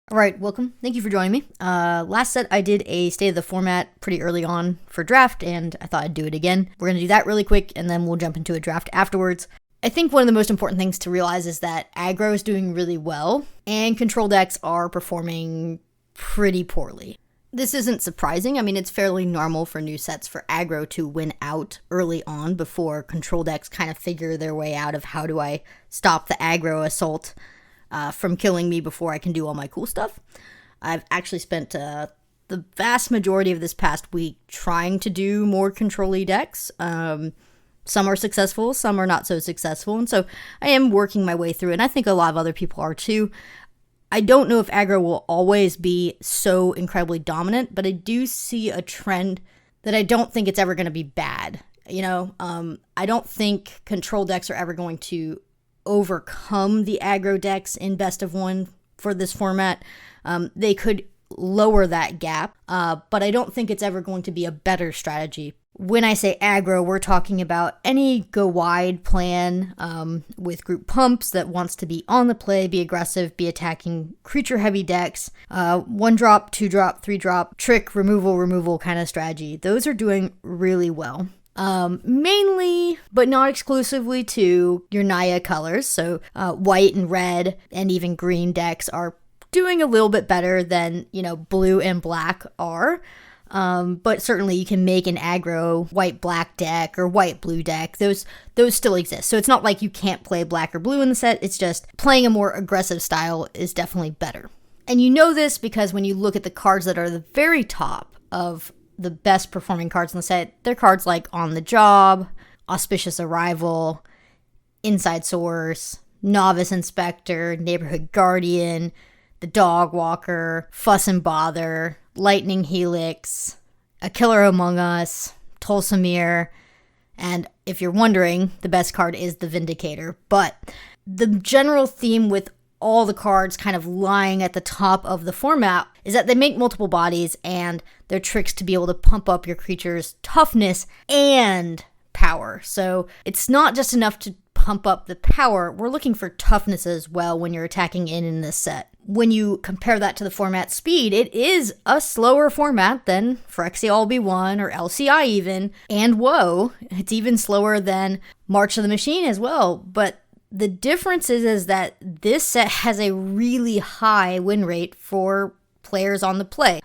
All right, welcome. Thank you for joining me. Last set I did a state of the format pretty early on for draft, and I thought I'd do it again. We're going to do that really quick, and then we'll jump into a draft afterwards. I think one of the most important things to realize is that aggro is doing really well, and control decks are performing pretty poorly. This isn't surprising. I mean, it's fairly normal for new sets for aggro to win out early on before control decks kind of figure their way out of how do I stop the aggro assault from killing me before I can do all my cool stuff. I've actually spent the vast majority of this past week trying to do more control-y decks. Some are successful, some are not so successful, and so I am working my way through it, and I think a lot of other people are too. I don't know if aggro will always be so incredibly dominant, but I do see a trend that I don't think it's ever going to be bad. I don't think control decks are ever going to overcome the aggro decks in best of one for this format. They could lower that gap, but I don't think it's ever going to be a better strategy. When I say aggro, we're talking about any go wide plan with group pumps that wants to be on the play, be aggressive, be attacking creature heavy decks, 1-drop, 2-drop, 3-drop, trick, removal kind of strategy. Those are doing really well. Mainly, but not exclusively to your Naya colors. So white and red and even green decks are doing a little bit better than, blue and black are. But certainly you can make an aggro white-black deck or white-blue deck. Those still exist. So it's not like you can't play black or blue in the set. It's just playing a more aggressive style is definitely better. And you know this because when you look at the cards that are the very top of the best performing cards in the set, they're cards like On the Job, Auspicious Arrival, Inside Source, Novice Inspector, Neighborhood Guardian, The Dog Walker, Fuss and Bother, Lightning Helix, A Killer Among Us, Tulsamir, and if you're wondering, the best card is the Vindicator. But the general theme with all the cards kind of lying at the top of the format is that they make multiple bodies and they're tricks to be able to pump up your creature's toughness and power. So it's not just enough to pump up the power, we're looking for toughness as well when you're attacking in this set. When you compare that to the format speed, it is a slower format than Phyrexial B1 or LCI even, and whoa, it's even slower than March of the Machine as well, but the difference is that this set has a really high win rate for players on the play.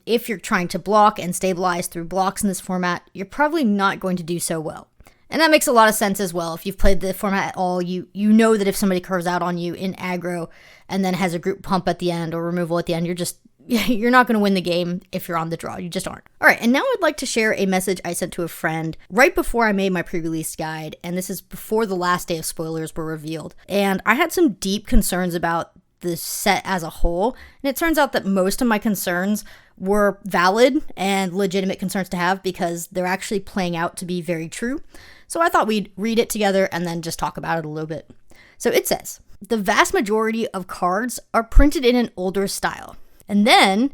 If you're trying to block and stabilize through blocks in this format, you're probably not going to do so well. And that makes a lot of sense as well. If you've played the format at all, you know that if somebody curves out on you in aggro and then has a group pump at the end or removal at the end, you're not going to win the game if you're on the draw. You just aren't. All right, and now I'd like to share a message I sent to a friend right before I made my pre-release guide, and this is before the last day of spoilers were revealed. And I had some deep concerns about the set as a whole, and it turns out that most of my concerns were valid and legitimate concerns to have because they're actually playing out to be very true. So I thought we'd read it together and then just talk about it a little bit. So it says, the vast majority of cards are printed in an older style. And then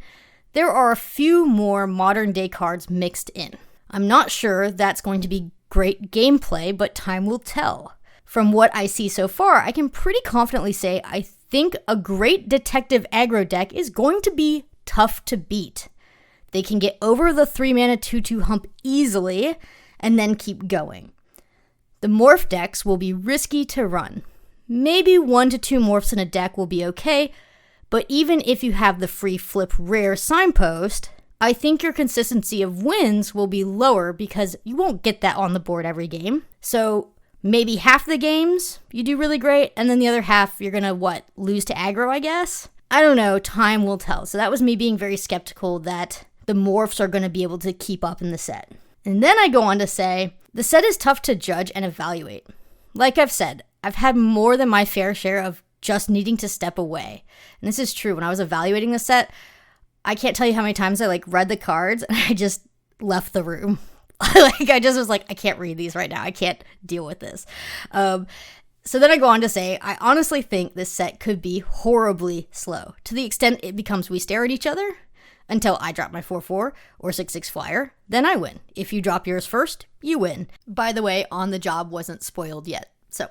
there are a few more modern day cards mixed in. I'm not sure that's going to be great gameplay, but time will tell. From what I see so far, I can pretty confidently say I think a great detective aggro deck is going to be tough to beat. They can get over the 3-mana 2/2 hump easily and then keep going. The morph decks will be risky to run. Maybe 1 to 2 morphs in a deck will be okay, but even if you have the free flip rare signpost, I think your consistency of wins will be lower because you won't get that on the board every game. So maybe half the games you do really great, and then the other half you're gonna, lose to aggro, I guess? I don't know, time will tell. So that was me being very skeptical that the morphs are gonna be able to keep up in the set. And then I go on to say, the set is tough to judge and evaluate. Like I've said, I've had more than my fair share of just needing to step away. And this is true. When I was evaluating the set, I can't tell you how many times I read the cards and I just left the room. I just was like, I can't read these right now. I can't deal with this. So then I go on to say, I honestly think this set could be horribly slow to the extent it becomes we stare at each other until I drop my 4/4 or 6/6 flyer, then I win. If you drop yours first, you win. By the way, On the Job wasn't spoiled yet. So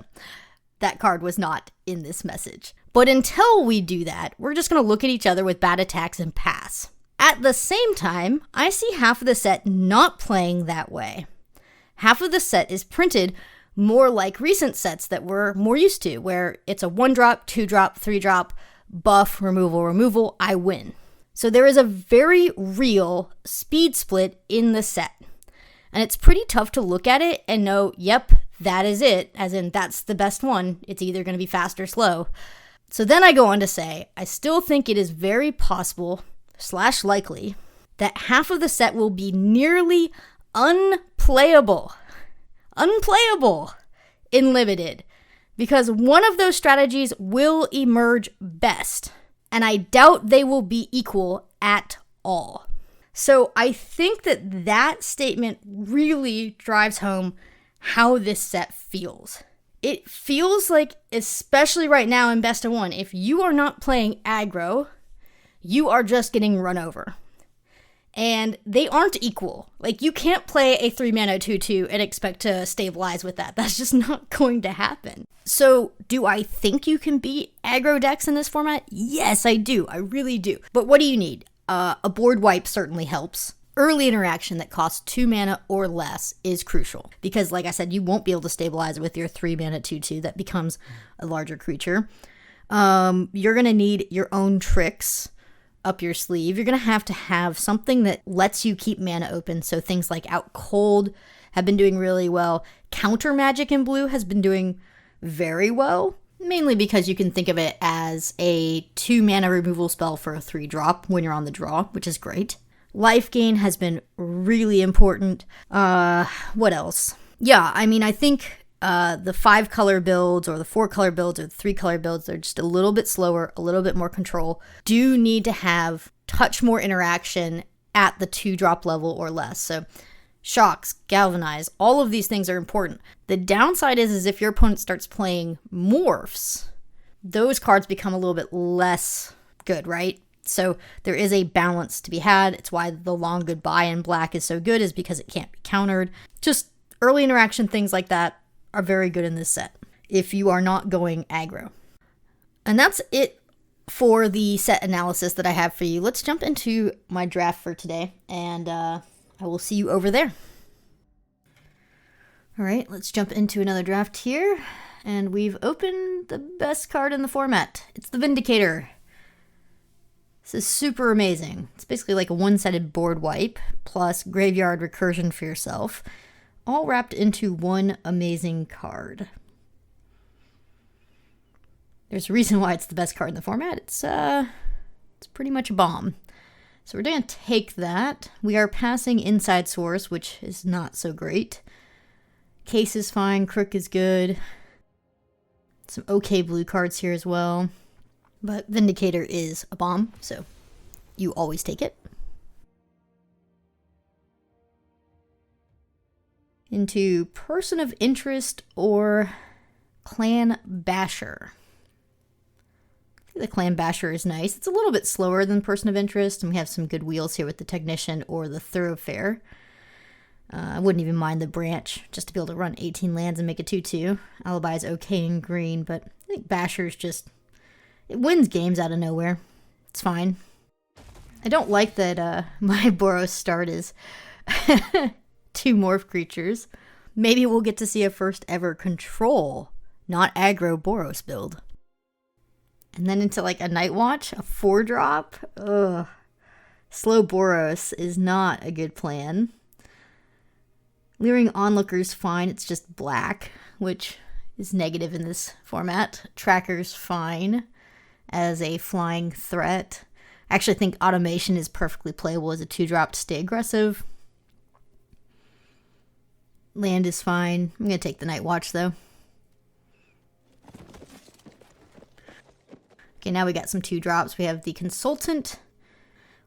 that card was not in this message. But until we do that, we're just going to look at each other with bad attacks and pass. At the same time, I see half of the set not playing that way. Half of the set is printed more like recent sets that we're more used to, where it's a 1-drop, 2-drop, 3-drop, buff, removal, I win. So there is a very real speed split in the set. And it's pretty tough to look at it and know, yep, that is it, as in that's the best one. It's either going to be fast or slow. So then I go on to say, I still think it is very possible / likely that half of the set will be nearly unplayable in limited, because one of those strategies will emerge best, and I doubt they will be equal at all. So I think that statement really drives home how this set feels. It feels like, especially right now in Best of 1, if you are not playing aggro, you are just getting run over. And they aren't equal. Like, you can't play a 3-mana 2/2 and expect to stabilize with that. That's just not going to happen. So, do I think you can beat aggro decks in this format? Yes, I do. I really do. But what do you need? A board wipe certainly helps. Early interaction that costs 2 mana or less is crucial. Because, like I said, you won't be able to stabilize with your 3-mana 2/2 that becomes a larger creature. You're going to need your own tricks up your sleeve. You're going to have something that lets you keep mana open. So things like Out Cold have been doing really well. Counter Magic in blue has been doing very well, mainly because you can think of it as a 2-mana removal spell for a 3-drop when you're on the draw, which is great. Life gain has been really important. What else? Yeah, I mean, I think the 5-color builds or the 4-color builds or the 3-color builds, they're just a little bit slower, a little bit more control, do need to have touch more interaction at the 2-drop level or less. So shocks, galvanize, all of these things are important. The downside is if your opponent starts playing morphs, those cards become a little bit less good, right? So there is a balance to be had. It's why the Long Goodbye in black is so good, is because it can't be countered. Just early interaction things like that are very good in this set if you are not going aggro. And that's it for the set analysis that I have for you. Let's jump into my draft for today, and I will see you over there. All right, let's jump into another draft here, and we've opened the best card in the format. It's the Vindicator. This is super amazing. It's basically like a one-sided board wipe plus graveyard recursion for yourself, all wrapped into one amazing card. There's a reason why it's the best card in the format. It's pretty much a bomb. So we're going to take that. We are passing Inside Source, which is not so great. Case is fine. Crook is good. Some okay blue cards here as well. But Vindicator is a bomb, so you always take it. Into Person of Interest or Clan Basher. I think the Clan Basher is nice. It's a little bit slower than Person of Interest, and we have some good wheels here with the Technician or the Thoroughfare. I wouldn't even mind the Branch, just to be able to run 18 lands and make a 2/2. Alibi is okay in green, but I think Basher's just... it wins games out of nowhere. It's fine. I don't like that my Boros start is 2 morph creatures. Maybe we'll get to see a first ever control, not aggro Boros build. And then into like a Night Watch, a 4-drop. Ugh. Slow Boros is not a good plan. Leering Onlooker's fine, it's just black, which is negative in this format. Tracker's fine as a flying threat. I actually think Automation is perfectly playable as a 2-drop to stay aggressive. Land is fine. I'm going to take the Night Watch, though. Okay, now we got some 2-drops. We have the Consultant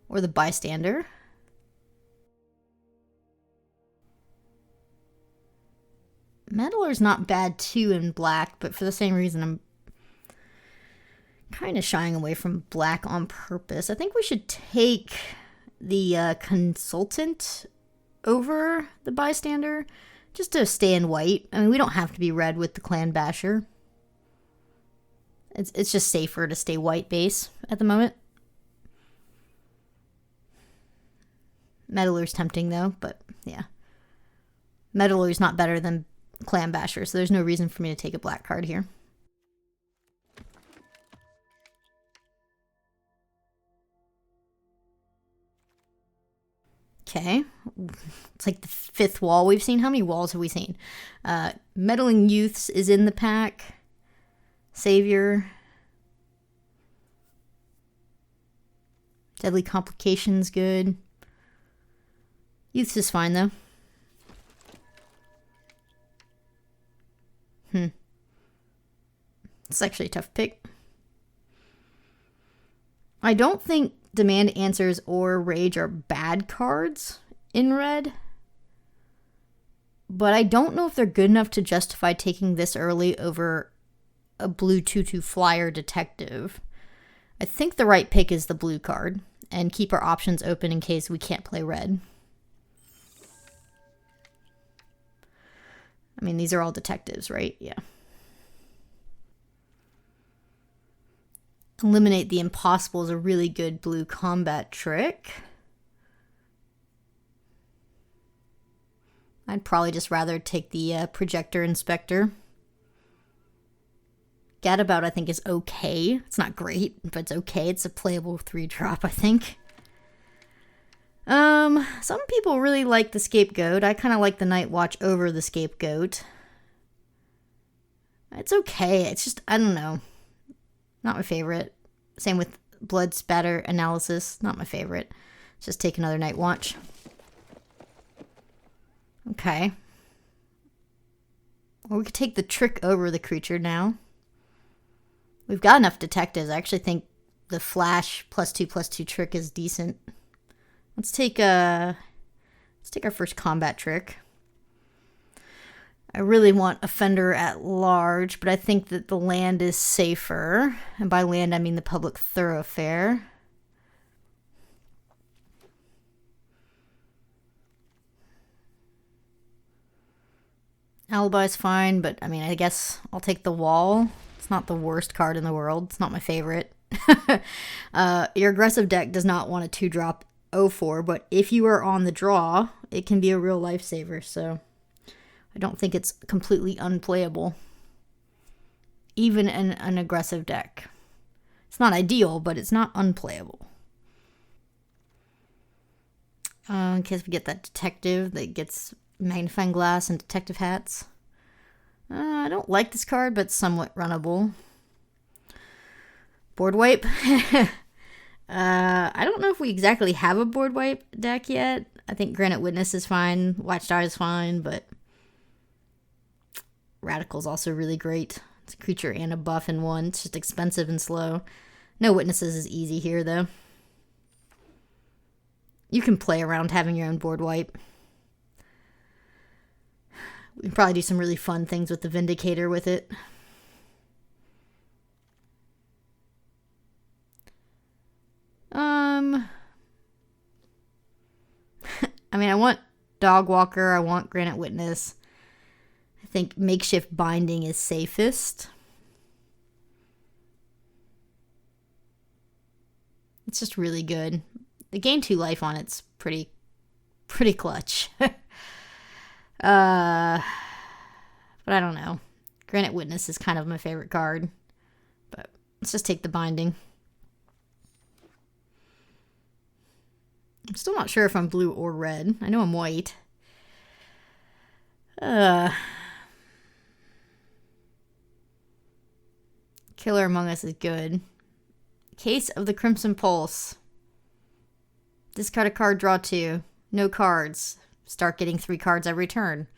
or the Bystander. Meddler's not bad, too, in black, but for the same reason, I'm kind of shying away from black on purpose. I think we should take the Consultant over the Bystander, just to stay in white. I mean, we don't have to be red with the Clan Basher. It's just safer to stay white base at the moment. Meddler's tempting though, but yeah. Meddler's not better than Clan Basher, so there's no reason for me to take a black card here. Okay, it's like the 5th wall we've seen. How many walls have we seen? Meddling Youths is in the pack. Savior. Deadly Complications, good. Youths is fine, though. It's actually a tough pick. I don't think Demand Answers or Rage are bad cards in red. But I don't know if they're good enough to justify taking this early over a blue 2/2 flyer detective. I think the right pick is the blue card and keep our options open in case we can't play red. I mean, these are all detectives, right? Yeah. Eliminate the Impossible is a really good blue combat trick. I'd probably just rather take the Projector Inspector. Gadabout, I think, is okay. It's not great, but it's okay. It's a playable 3-drop, I think. Some people really like the Scapegoat. I kind of like the Night Watch over the Scapegoat. It's okay. It's just, I don't know. Not my favorite. Same with Blood Spatter Analysis. Not my favorite. Let's just take another Night Watch. Okay. Or we could take the trick over the creature now. We've got enough detectives. I actually think the Flash +2/+2 trick is decent. Let's take our first combat trick. I really want Offender at Large, but I think that the land is safer. And by land, I mean the public thoroughfare. Alibi's fine, but I mean, I guess I'll take the Wall. It's not the worst card in the world. It's not my favorite. Your aggressive deck does not want a 2-drop 0/4, but if you are on the draw, it can be a real lifesaver, so I don't think it's completely unplayable. Even in an aggressive deck. It's not ideal, but it's not unplayable. In case we get that detective that gets magnifying glass and detective hats. I don't like this card, but somewhat runnable. Board wipe. I don't know if we exactly have a board wipe deck yet. I think Granite Witness is fine. Watchdog is fine, but Radical's also really great. It's a creature and a buff in one. It's just expensive and slow. No Witnesses is easy here, though. You can play around having your own board wipe. We can probably do some really fun things with the Vindicator with it. I mean, I want Dog Walker. I want Granite Witness. I think Makeshift Binding is safest. It's just really good. The gain 2 life on it's pretty clutch. But I don't know. Granite Witness is kind of my favorite card. But let's just take the binding. I'm still not sure if I'm blue or red. I know I'm white. Killer Among Us is good. Case of the Crimson Pulse. Discard a card, draw 2. No cards. Start getting 3 cards every turn.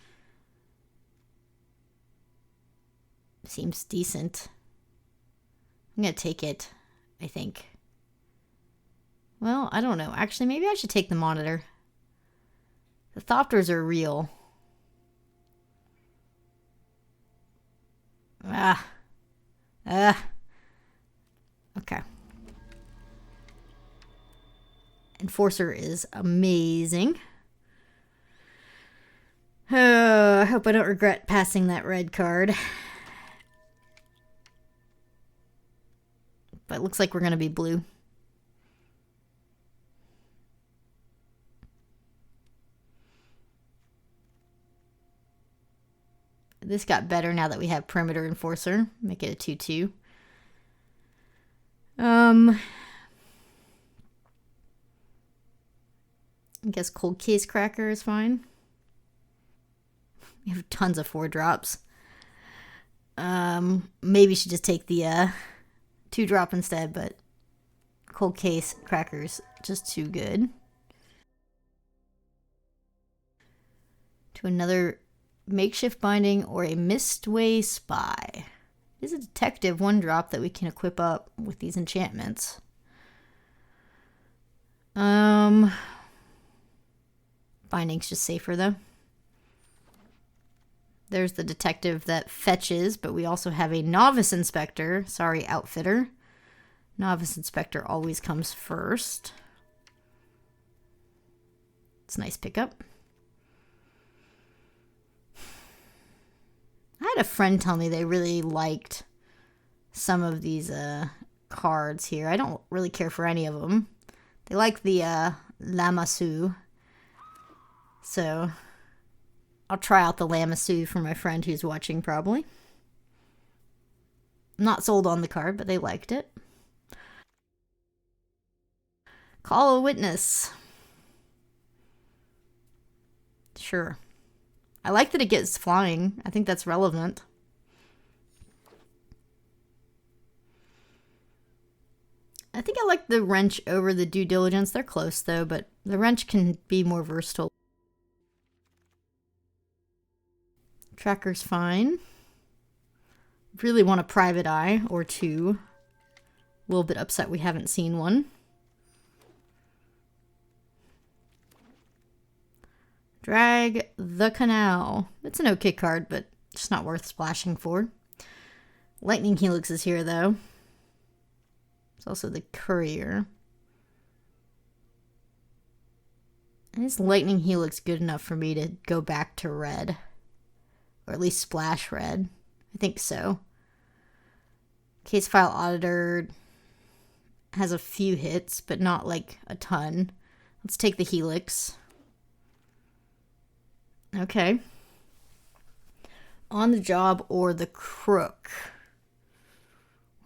Seems decent. I'm gonna take it, I think. Well, I don't know. Actually, maybe I should take the Monitor. The Thopters are real. Okay. Enforcer is amazing. I hope I don't regret passing that red card. It looks like we're going to be blue. This got better now that we have perimeter enforcer. Make it a 2-2. I guess cold case cracker is fine. We have tons of 4-drops. Maybe should just take the 2-drop instead, but cold case crackers just too good. To another makeshift binding or a Mistway spy. Is a detective 1-drop that we can equip up with these enchantments. Binding's just safer though. There's the detective that fetches, but we also have a novice inspector. Sorry, outfitter. Novice inspector always comes first. It's a nice pickup. I had a friend tell me they really liked some of these cards here. I don't really care for any of them. They like the Lamassu. So I'll try out the Lamassu for my friend who's watching probably. Not sold on the card, but they liked it. Call a witness. Sure. I like that it gets flying. I think that's relevant. I think I like the wrench over the due diligence. They're close though, but the wrench can be more versatile. Tracker's fine. Really want a private eye or 2. A little bit upset we haven't seen one. Drag the Canal. It's an okay card, but just not worth splashing for. Lightning Helix is here, though. It's also the Courier. And is Lightning Helix good enough for me to go back to red? Or at least splash red? I think so. Case File Auditor has a few hits, but not like a ton. Let's take the Helix. Okay. On the Job or the Crook.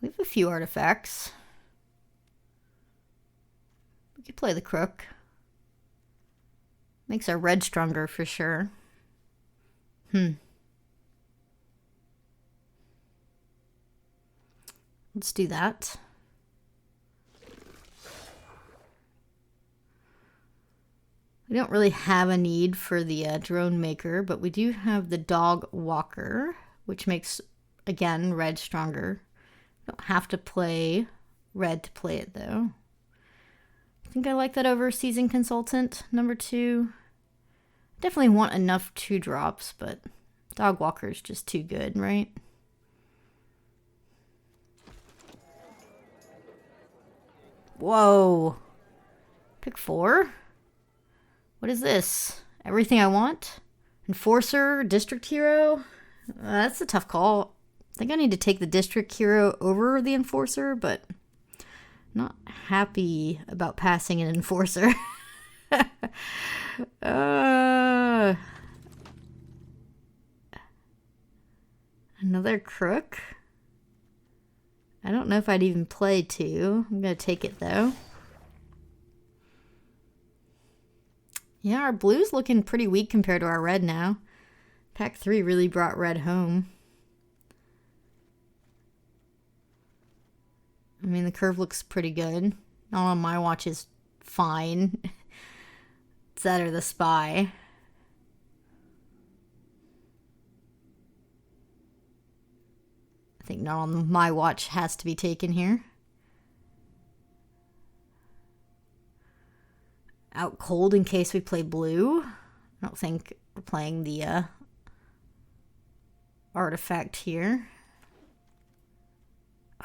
We have a few artifacts. We could play the Crook. Makes our red stronger for sure. Let's do that. We don't really have a need for the drone maker, but we do have the dog walker, which makes, again, red stronger. Don't have to play red to play it, though. I think I like that over seasoned consultant, number 2. Definitely want enough 2-drops, but dog walker is just too good, right? Whoa. Pick 4? What is this? Everything I want? Enforcer? District Hero? That's a tough call. I think I need to take the District Hero over the Enforcer, but not happy about passing an Enforcer. Another Crook? I don't know if I'd even play 2. I'm going to take it, though. Yeah, our blue's looking pretty weak compared to our red now. Pack 3 really brought red home. I mean, the curve looks pretty good. Not on my watch is fine. It's that or the spy. I think not on my watch has to be taken here. Out cold in case we play blue. I don't think we're playing the artifact here.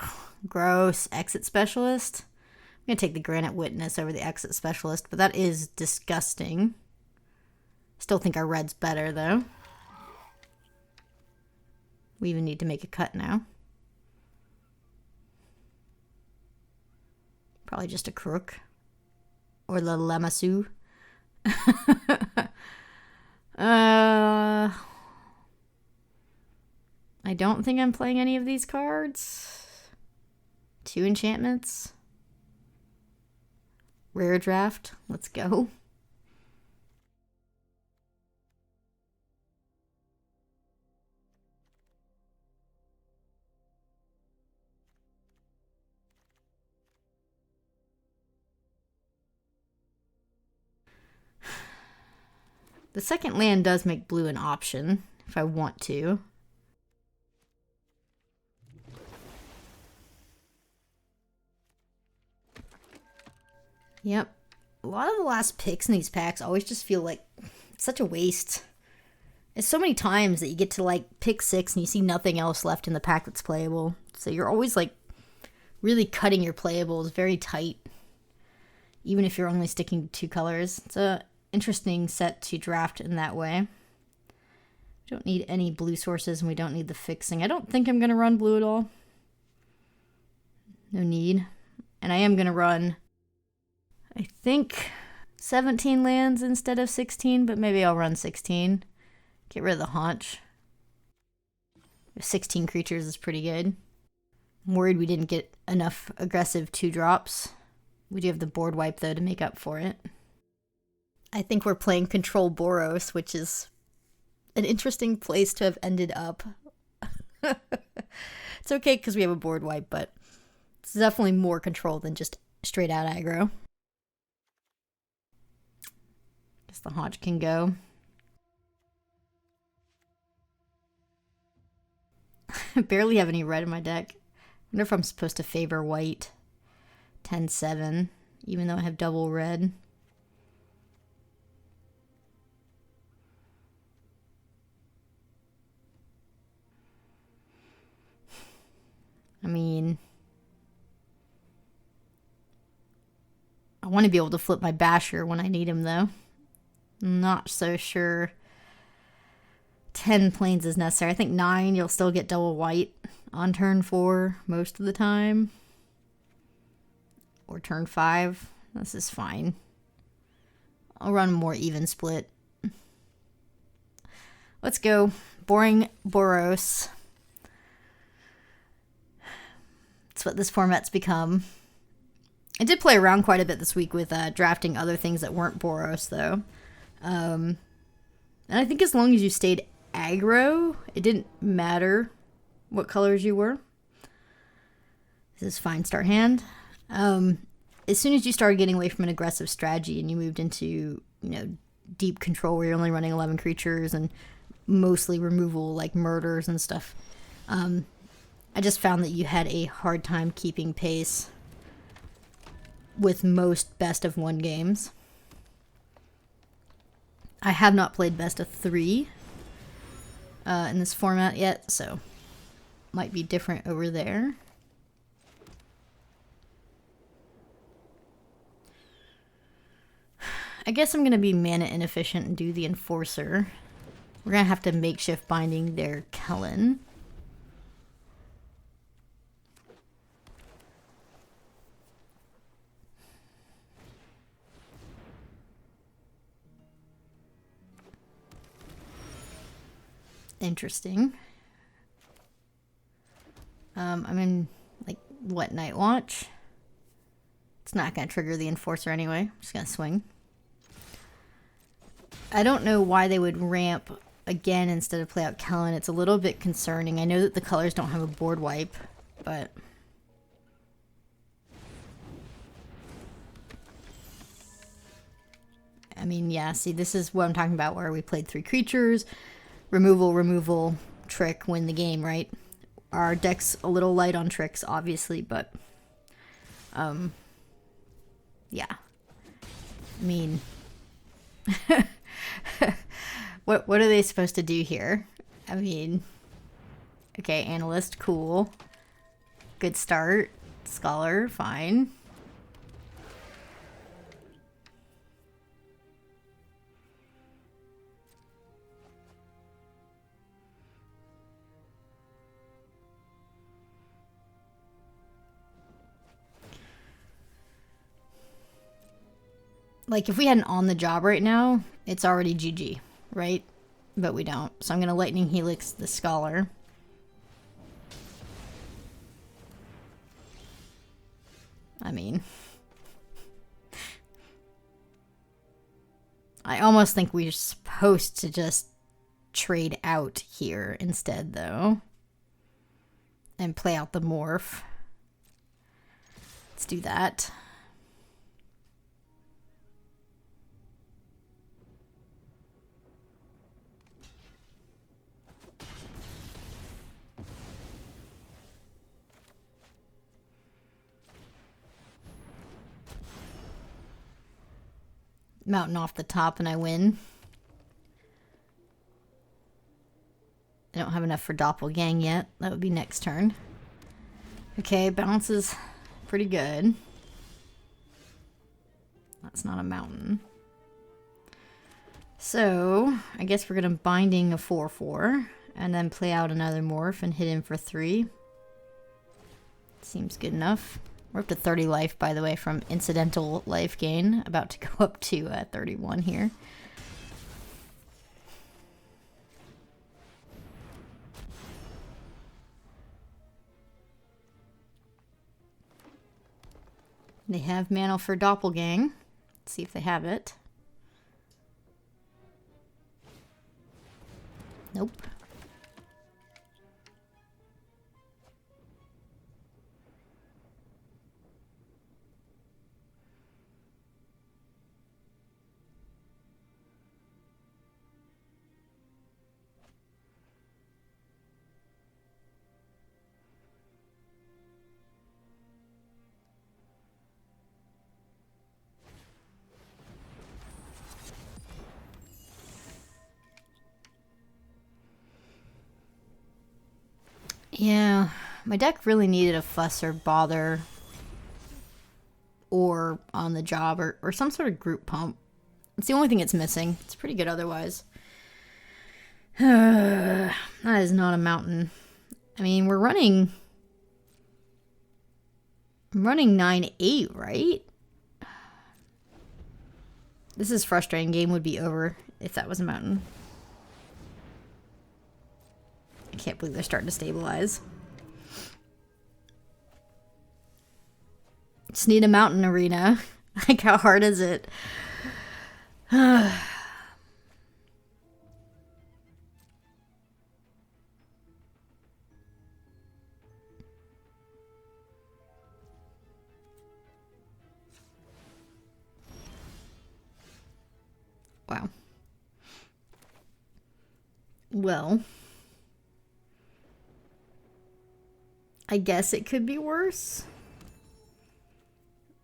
Oh, gross. Exit specialist. I'm going to take the granite witness over the exit specialist, but that is disgusting. Still think our red's better, though. We even need to make a cut now. Probably just a crook. Or the Lamassu. I don't think I'm playing any of these cards. 2 enchantments. Rare draft. Let's go. The second land does make blue an option if I want to. Yep. A lot of the last picks in these packs always just feel like it's such a waste. It's so many times that you get to like pick 6 and you see nothing else left in the pack that's playable. So you're always like really cutting your playables very tight, even if you're only sticking to 2 colors. It's a interesting set to draft in that way. We don't need any blue sources and we don't need the fixing. I don't think I'm going to run blue at all. No need. And I am going to run, I think, 17 lands instead of 16, but maybe I'll run 16. Get rid of the haunch. 16 creatures is pretty good. I'm worried we didn't get enough aggressive 2-drops. We do have the board wipe, though, to make up for it. I think we're playing Control Boros, which is an interesting place to have ended up. It's okay because we have a board wipe, but it's definitely more control than just straight out aggro. Guess the haunch can go. I barely have any red in my deck. I wonder if I'm supposed to favor white. 10-7, even though I have double red. I mean, I want to be able to flip my Basher when I need him, though. I'm not so sure 10 planes is necessary. I think 9, you'll still get double white on turn 4 most of the time. Or turn 5. This is fine. I'll run more even split. Let's go. Boring Boros. That's what this format's become. I did play around quite a bit this week with drafting other things that weren't Boros, though. And I think as long as you stayed aggro, it didn't matter what colors you were. This is fine start hand. As soon as you started getting away from an aggressive strategy and you moved into, deep control where you're only running 11 creatures and mostly removal like murders and stuff, I just found that you had a hard time keeping pace with most best of 1 games. I have not played best of 3 in this format yet, so might be different over there. I guess I'm going to be mana inefficient and do the Enforcer. We're going to have to makeshift binding their Kellen. Interesting. I'm in, what, Night Watch? It's not going to trigger the Enforcer anyway. I'm just going to swing. I don't know why they would ramp again instead of play out Kellen. It's a little bit concerning. I know that the colors don't have a board wipe, but... I mean, yeah, see, this is what I'm talking about, where we played 3 creatures, removal, trick, win the game, right? Our deck's a little light on tricks, obviously, but, yeah. I mean, what are they supposed to do here? I mean, okay, Analyst, cool. Good start. Scholar, fine. Like, if we had an on the job right now, it's already GG, right? But we don't. So I'm going to Lightning Helix the Scholar. I mean, I almost think we're supposed to just trade out here instead, though. And play out the morph. Let's do that. Mountain off the top and I win. I don't have enough for Doppelgang yet. That would be next turn. Okay, bounce is pretty good. That's not a mountain. So, I guess we're going to Binding a 4/4 and then play out another morph and hit him for 3. Seems good enough. We're up to 30 life, by the way, from incidental life gain. About to go up to 31 here. They have mana for Doppelgang. Let's see if they have it. Nope. Yeah, my deck really needed a Fuss or Bother or On the Job or some sort of group pump. It's the only thing it's missing. It's pretty good otherwise. That is not a mountain. I mean, we're running... I'm running 9/8, right? This is frustrating. Game would be over if that was a mountain. I can't believe they're starting to stabilize. Just need a mountain arena. Like, how hard is it? Wow. Well, I guess it could be worse.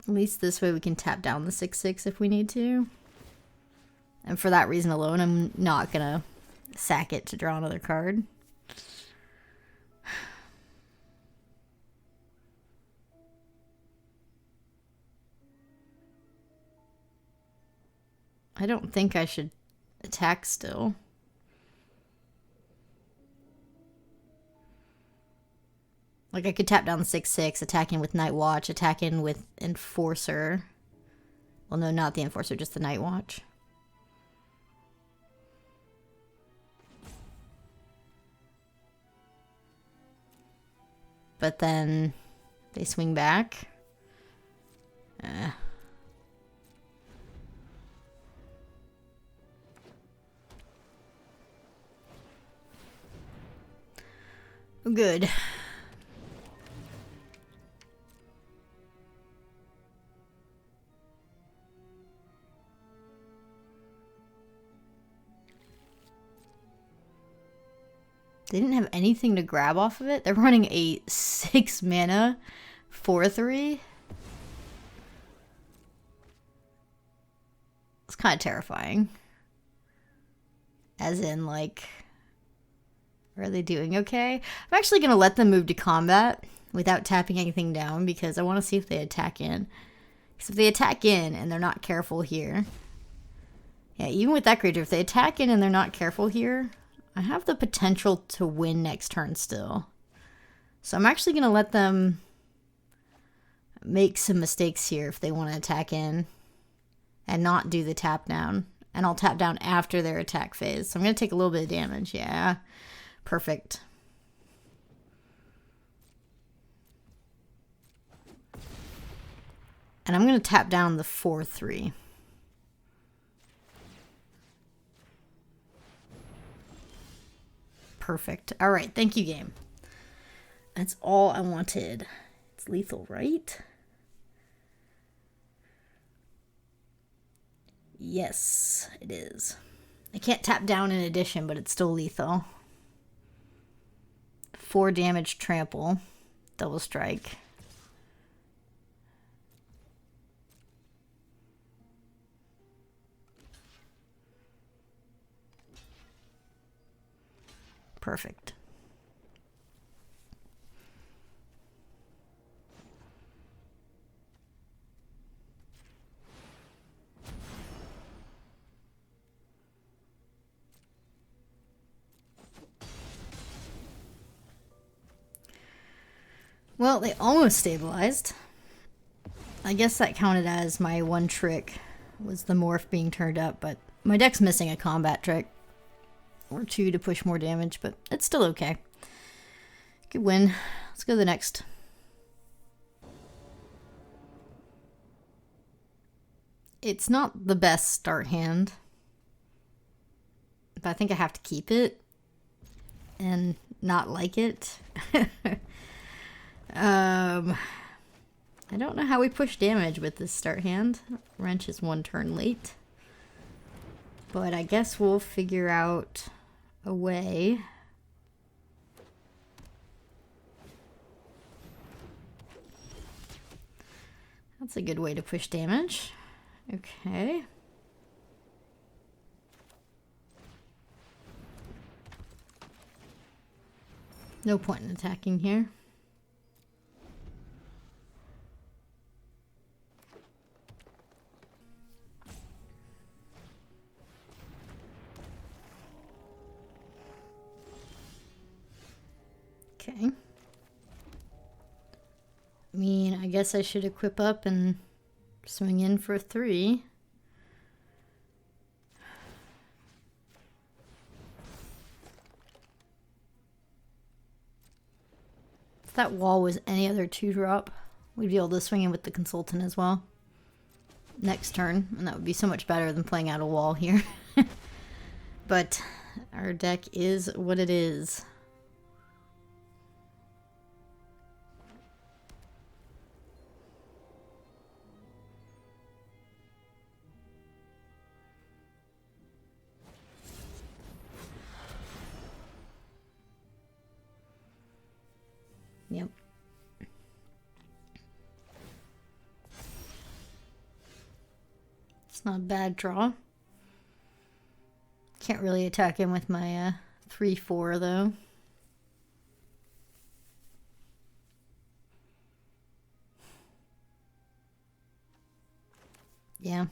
At least this way we can tap down the 6/6 if we need to. And for that reason alone, I'm not gonna sack it to draw another card. I don't think I should attack still. Like, I could tap down the 6/6, attacking with Night Watch, attacking with Enforcer. Well, no, not the Enforcer, just the Night Watch. But then they swing back. Good. They didn't have anything to grab off of it. They're running a 6 mana 4/3. It's kind of terrifying. As in, like, are they doing okay? I'm actually going to let them move to combat without tapping anything down because I want to see if they attack in. Because if they attack in and they're not careful here... Yeah, even with that creature, if they attack in and they're not careful here... I have the potential to win next turn still. So I'm actually going to let them make some mistakes here if they want to attack in. and not do the tap down. And I'll tap down after their attack phase. So I'm going to take a little bit of damage. Yeah, perfect. And I'm going to tap down the 4/3. Perfect. All right, thank you, game. That's all I wanted. It's lethal, right? Yes, it is. I can't tap down in addition, but it's still lethal. 4 damage trample. Double strike. Perfect. Well, they almost stabilized. I guess that counted as my one trick, was the morph being turned up, but my deck's missing a combat trick or 2 to push more damage, but it's still okay. Good win. Let's go to the next. It's not the best start hand, but I think I have to keep it and not like it. I don't know how we push damage with this start hand. Wrench is 1 turn late. But I guess we'll figure out a way. That's a good way to push damage. Okay. No point in attacking here. Okay. I mean, I guess I should equip up and swing in for 3. If that wall was any other 2-drop, we'd be able to swing in with the consultant as well next turn, and that would be so much better than playing out a wall here. But our deck is what it is. Yep. It's not a bad draw. Can't really attack him with my 3/4 though. Yeah.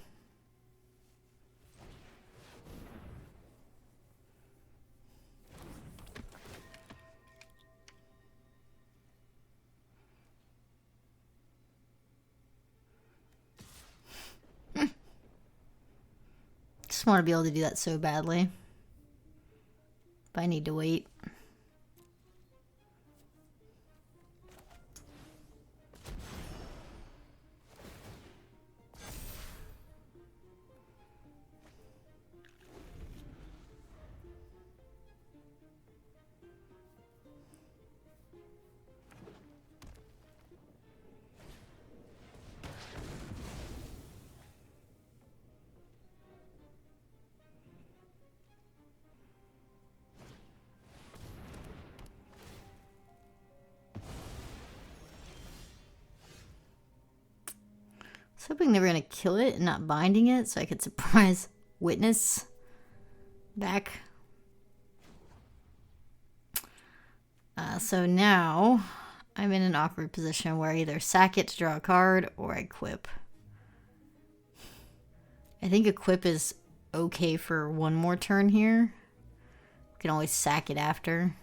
Just want to be able to do that so badly. But I need to wait. I was hoping they were going to kill it and not binding it so I could surprise Witness back. So now I'm in an awkward position where I either sack it to draw a card or I equip. I think equip is okay for 1 more turn here. You can always sack it after.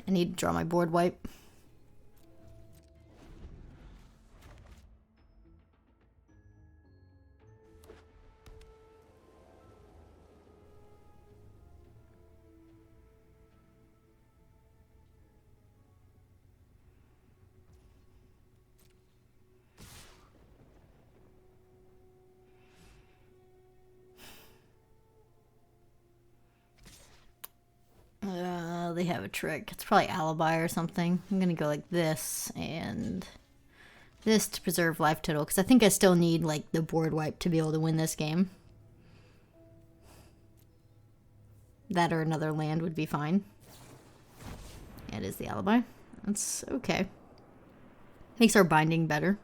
I need to draw my board wipe. they have a trick. It's probably alibi or something. I'm gonna go like this and this to preserve life total, because I think I still need like the board wipe to be able to win this game. That or another land would be fine. It is the alibi. That's okay. Makes our binding better.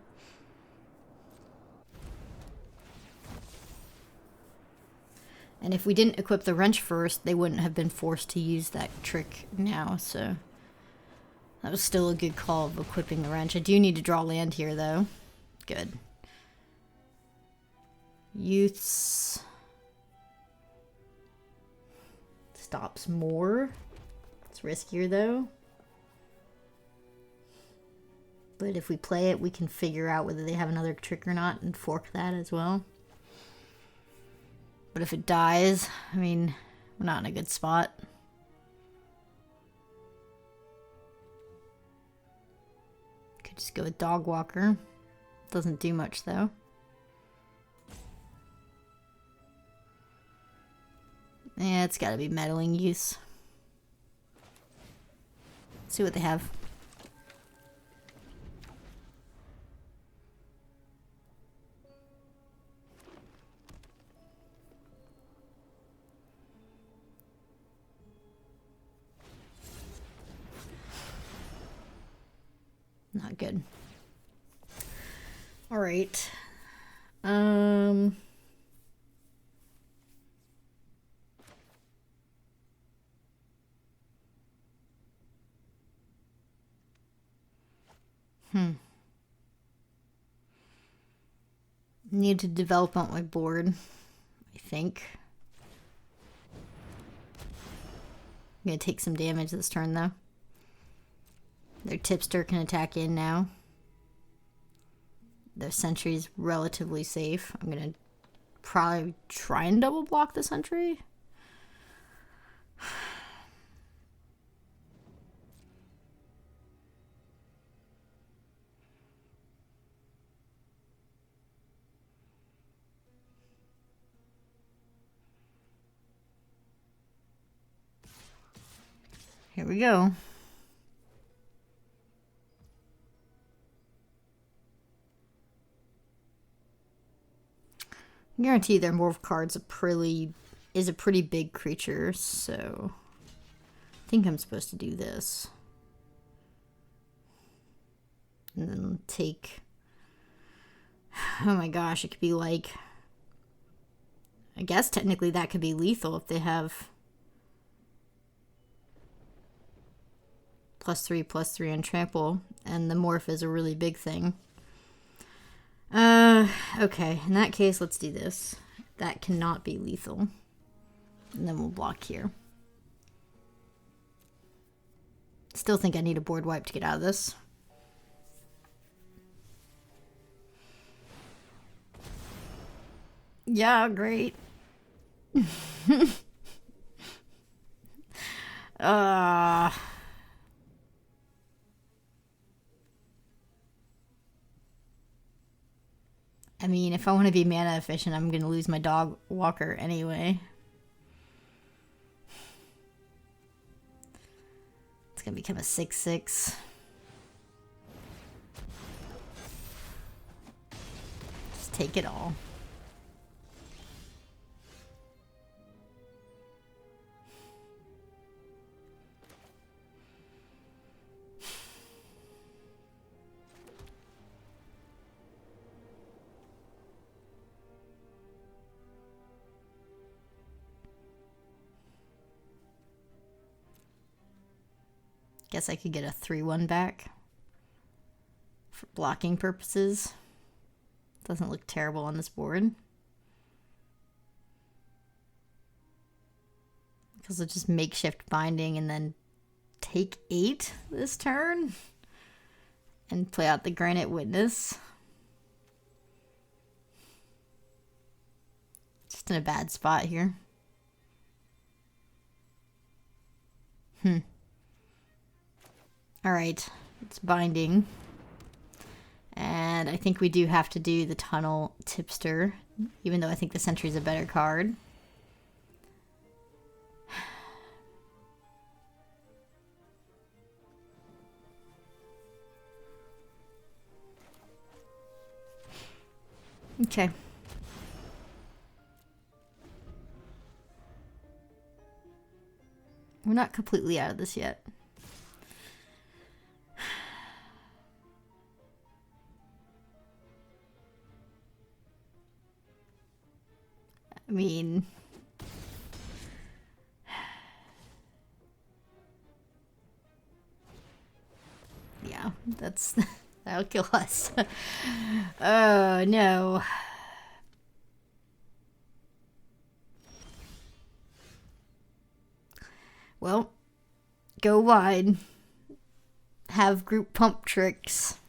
And if we didn't equip the wrench first, they wouldn't have been forced to use that trick now, so that was still a good call of equipping the wrench. I do need to draw land here, though. Good. Youths. Stops more. It's riskier, though. But if we play it, we can figure out whether they have another trick or not and fork that as well. But if it dies, I mean, we're not in a good spot. Could just go with Dog Walker. Doesn't do much, though. Yeah, it's gotta be Meddling Use. See what they have. Not good. All right. Need to develop on my board, I think. I'm gonna take some damage this turn, though. Their tipster can attack in now. Their sentry's relatively safe. I'm gonna probably try and double block the sentry. Here we go. I guarantee their morph card's is a pretty big creature, so I think I'm supposed to do this. And then take... Oh my gosh, it could be like... I guess technically that could be lethal if they have... +3/+3 and trample, and the morph is a really big thing. Okay, in that case, let's do this. That cannot be lethal. And then we'll block here. Still think I need a board wipe to get out of this. Yeah, great. I mean, if I want to be mana efficient, I'm going to lose my Dog Walker anyway. It's going to become a 6/6. Just take it all. Guess I could get a 3/1 back for blocking purposes. Doesn't look terrible on this board. Because it's just makeshift binding and then take 8 this turn and play out the Granite Witness. Just in a bad spot here. Alright, it's binding. And I think we do have to do the Tunnel Tipster, even though I think the Sentry's a better card. Okay. We're not completely out of this yet. I mean... yeah, that'll kill us. Oh, no. Well, go wide. Have group pump tricks.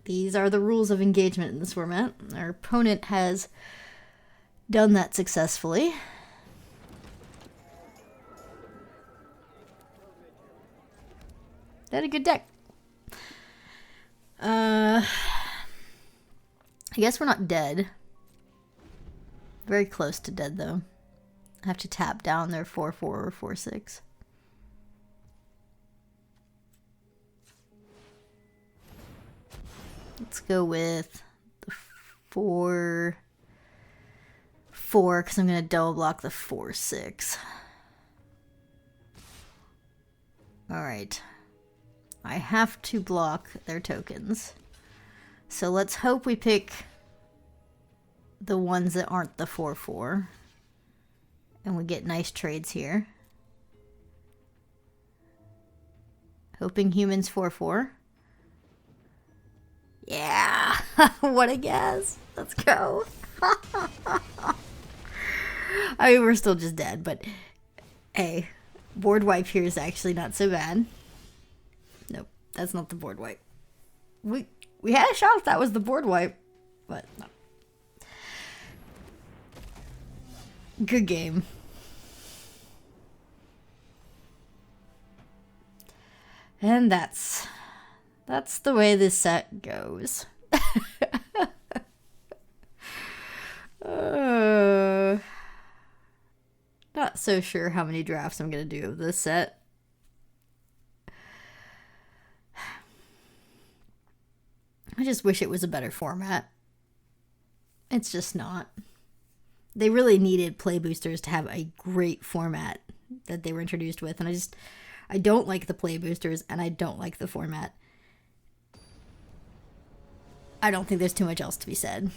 These are the rules of engagement in this format. Our opponent has done that successfully. They had a good deck. I guess we're not dead. Very close to dead, though. I have to tap down their 4-4 or 4-6. Let's go with the 4-4 because I'm going to double block the 4-6. Alright. I have to block their tokens. So let's hope we pick the ones that aren't the 4-4. And we get nice trades here. Hoping humans 4-4. Yeah! What a guess! Let's go! I mean, we're still just dead, but hey, board wipe here is actually not so bad. Nope, that's not the board wipe. We had a shot if that was the board wipe, but no. Good game. And that's the way this set goes. Not so sure how many drafts I'm going to do of this set. I just wish it was a better format. It's just not. They really needed play boosters to have a great format that they were introduced with, and I don't like the play boosters, and I don't like the format. I don't think there's too much else to be said.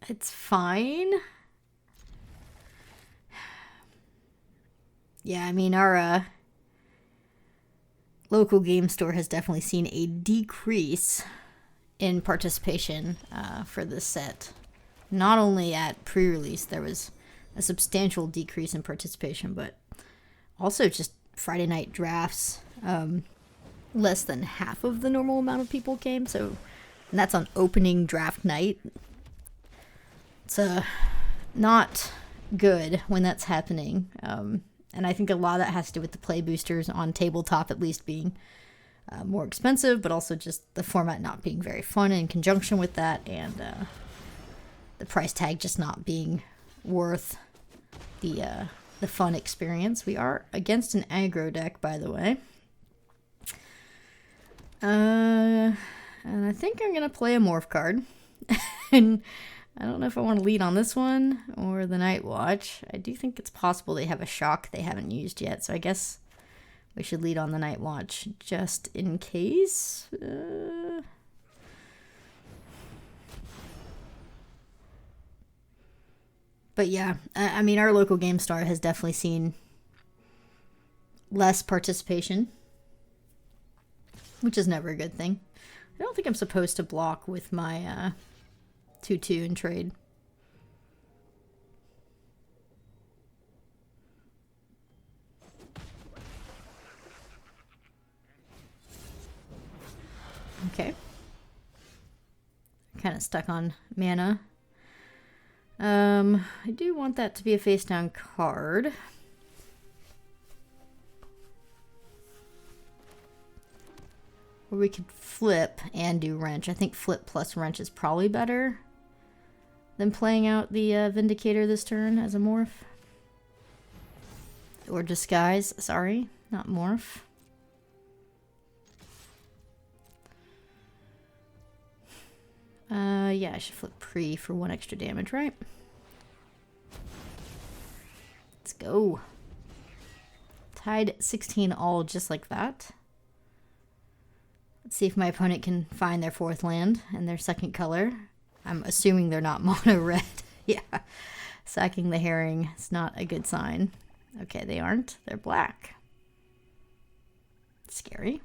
It's fine. Yeah, I mean, our local game store has definitely seen a decrease in participation for this set. Not only at pre-release, there was a substantial decrease in participation, but also just Friday night drafts. Less than half of the normal amount of people came, and that's on opening draft night. It's not good when that's happening. And I think a lot of that has to do with the play boosters on tabletop at least being more expensive, but also just the format not being very fun in conjunction with that, and the price tag just not being worth the fun experience. We are against an aggro deck, by the way. And I think I'm going to play a morph card. And I don't know if I want to lead on this one or the Night Watch. I do think it's possible they have a shock they haven't used yet, so I guess we should lead on the Night Watch just in case. But yeah, I mean, our local game store has definitely seen less participation, which is never a good thing. I don't think I'm supposed to block with my 2-2 in trade. Okay. Kind of stuck on mana. I do want that to be a face down card. Or we could flip and do wrench. I think flip plus wrench is probably better than playing out the Vindicator this turn as a morph. Or disguise, sorry, not morph. Yeah, I should flip pre for 1 extra damage, right? Let's go. Tied 16 all just like that. Let's see if my opponent can find their 4th land and their 2nd color. I'm assuming they're not mono red. Yeah. Sacking the herring is not a good sign. Okay, they aren't. They're black. Scary.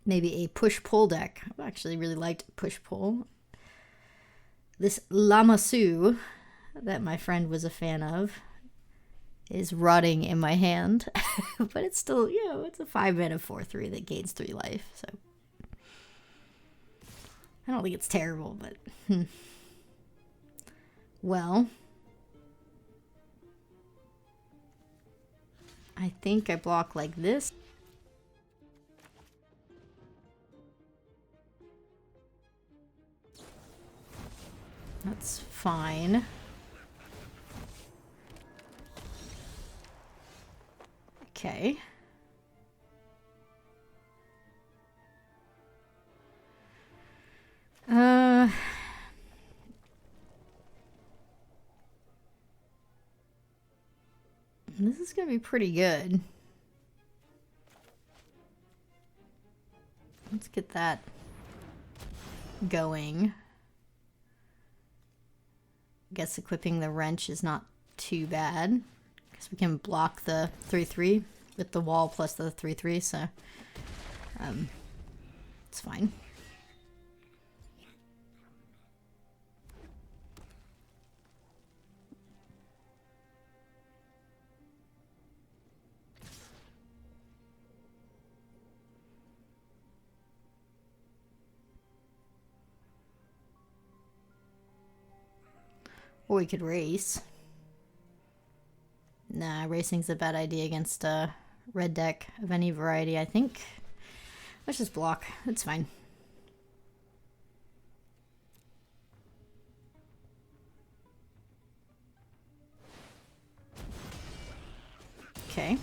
Maybe a push-pull deck. I've actually really liked push-pull. This Lamassu that my friend was a fan of is rotting in my hand. But it's still, you know, it's a 5-mana 4/3 that gains 3 life. So I don't think it's terrible, but well, I think I block like this. That's fine. Okay. This is gonna be pretty good. Let's get that going. I guess equipping the wrench is not too bad. Guess we can block the 3/3 with the wall plus the 3/3, so it's fine. Or we could race. Nah, racing's a bad idea against a red deck of any variety, I think. Let's just block. It's fine. Okay.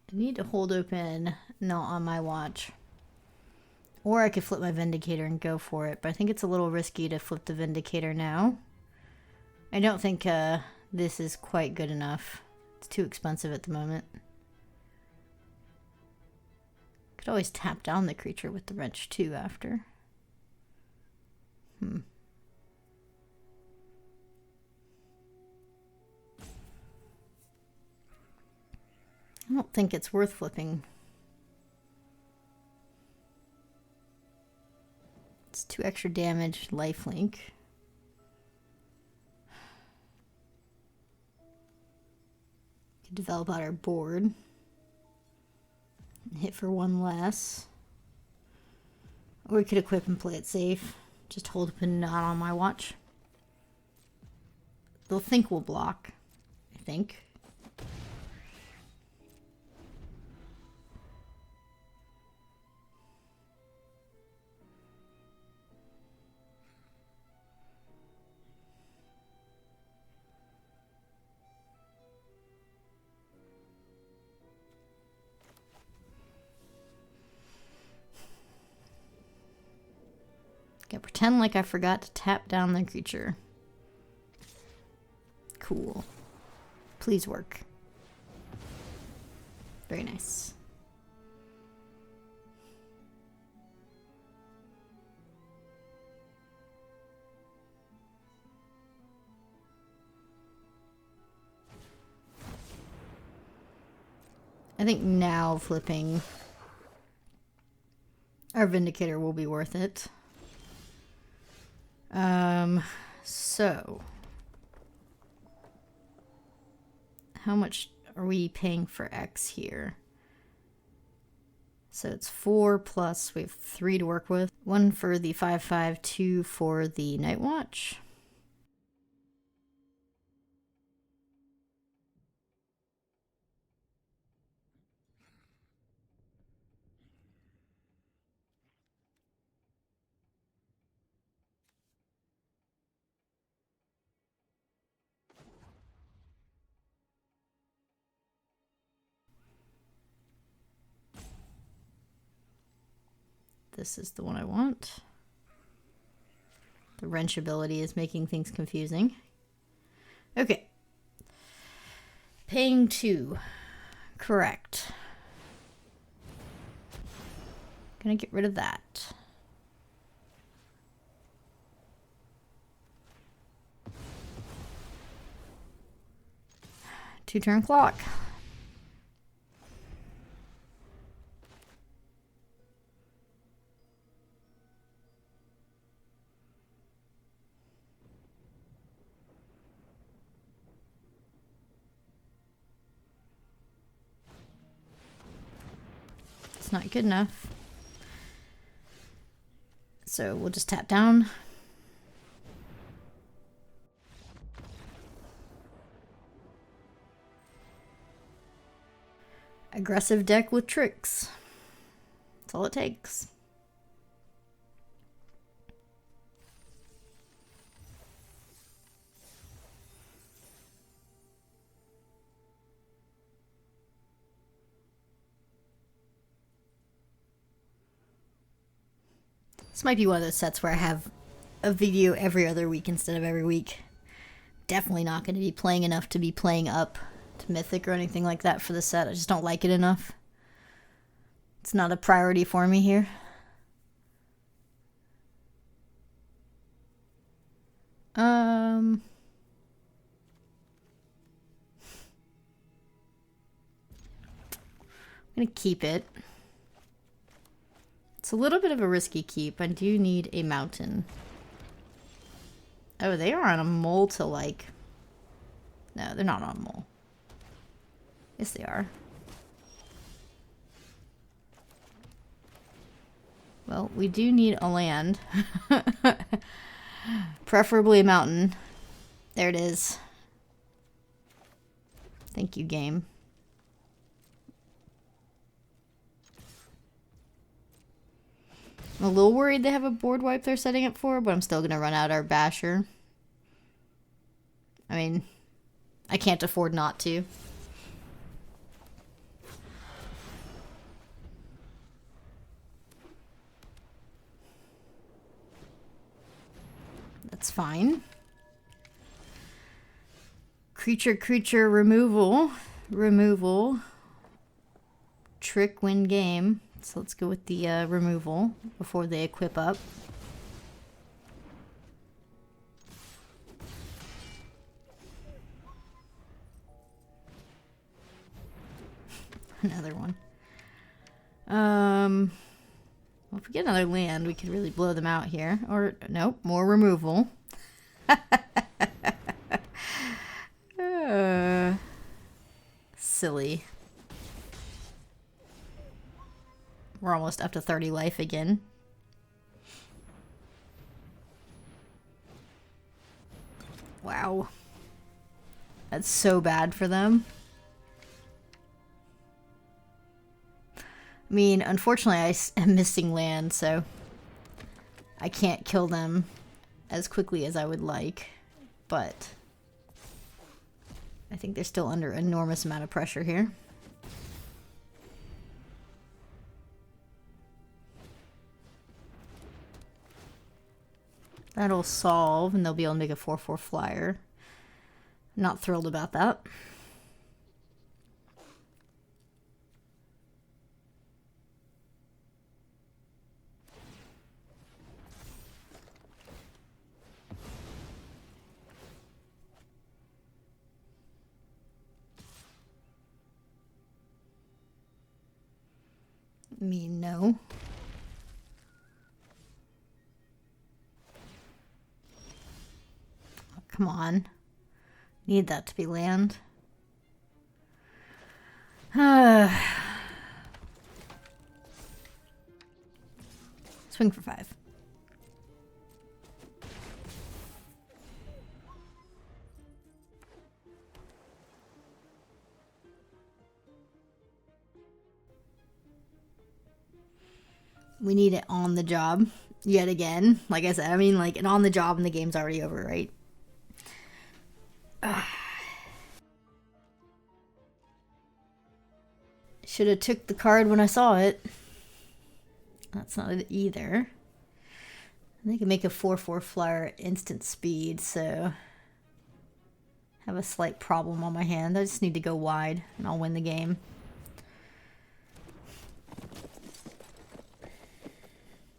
I need to hold open, not on my watch. Or I could flip my Vindicator and go for it, but I think it's a little risky to flip the Vindicator now. I don't think this is quite good enough. It's too expensive at the moment. Could always tap down the creature with the wrench too after. I don't think it's worth flipping. It's 2 extra damage, lifelink. Could develop out our board. Hit for 1 less. Or we could equip and play it safe. Just hold up and not on my watch. They'll think we'll block, I think. Okay, pretend like I forgot to tap down the creature. Cool. Please work. Very nice. I think now flipping our Vindicator will be worth it. So how much are we paying for X here? So it's 4 plus, we have 3 to work with. 1 for the 5/5, 2 for the Night Watch. this is the one I want. The wrench ability is making things confusing. Okay. Paying 2. Correct. Gonna get rid of that. Two-turn clock. It's not good enough. So we'll just tap down. Aggressive deck with tricks. That's all it takes. This might be one of those sets where I have a video every other week instead of every week. Definitely not going to be playing enough to be playing up to Mythic or anything like that for the set. I just don't like it enough. It's not a priority for me here. I'm going to keep it. It's a little bit of a risky keep. I do need a mountain. Oh, they are on a mole to like... No, they're not on a mole. Yes, they are. Well, we do need a land. Preferably a mountain. There it is. Thank you, game. I'm a little worried they have a board wipe they're setting it for, but I'm still going to run out our basher. I mean, I can't afford not to. That's fine. Creature removal. Removal. Trick win game. So let's go with the removal before they equip up. Another one. Well, if we get another land, we could really blow them out here. Or, nope, more removal. Silly. We're almost up to 30 life again. Wow. That's so bad for them. I mean, unfortunately, I am missing land, so I can't kill them as quickly as I would like, but I think they're still under an enormous amount of pressure here. That'll solve, and they'll be able to make a 4/4 flyer. Not thrilled about that. Me, no. Oh, come on. Need that to be land. Swing for 5. We need it on the job yet again. Like I said, I mean, like, an on the job and the game's already over, right? Should have took the card when I saw it. That's not it either. They can make a 4/4 flyer at instant speed, so I have a slight problem on my hand. I just need to go wide and I'll win the game.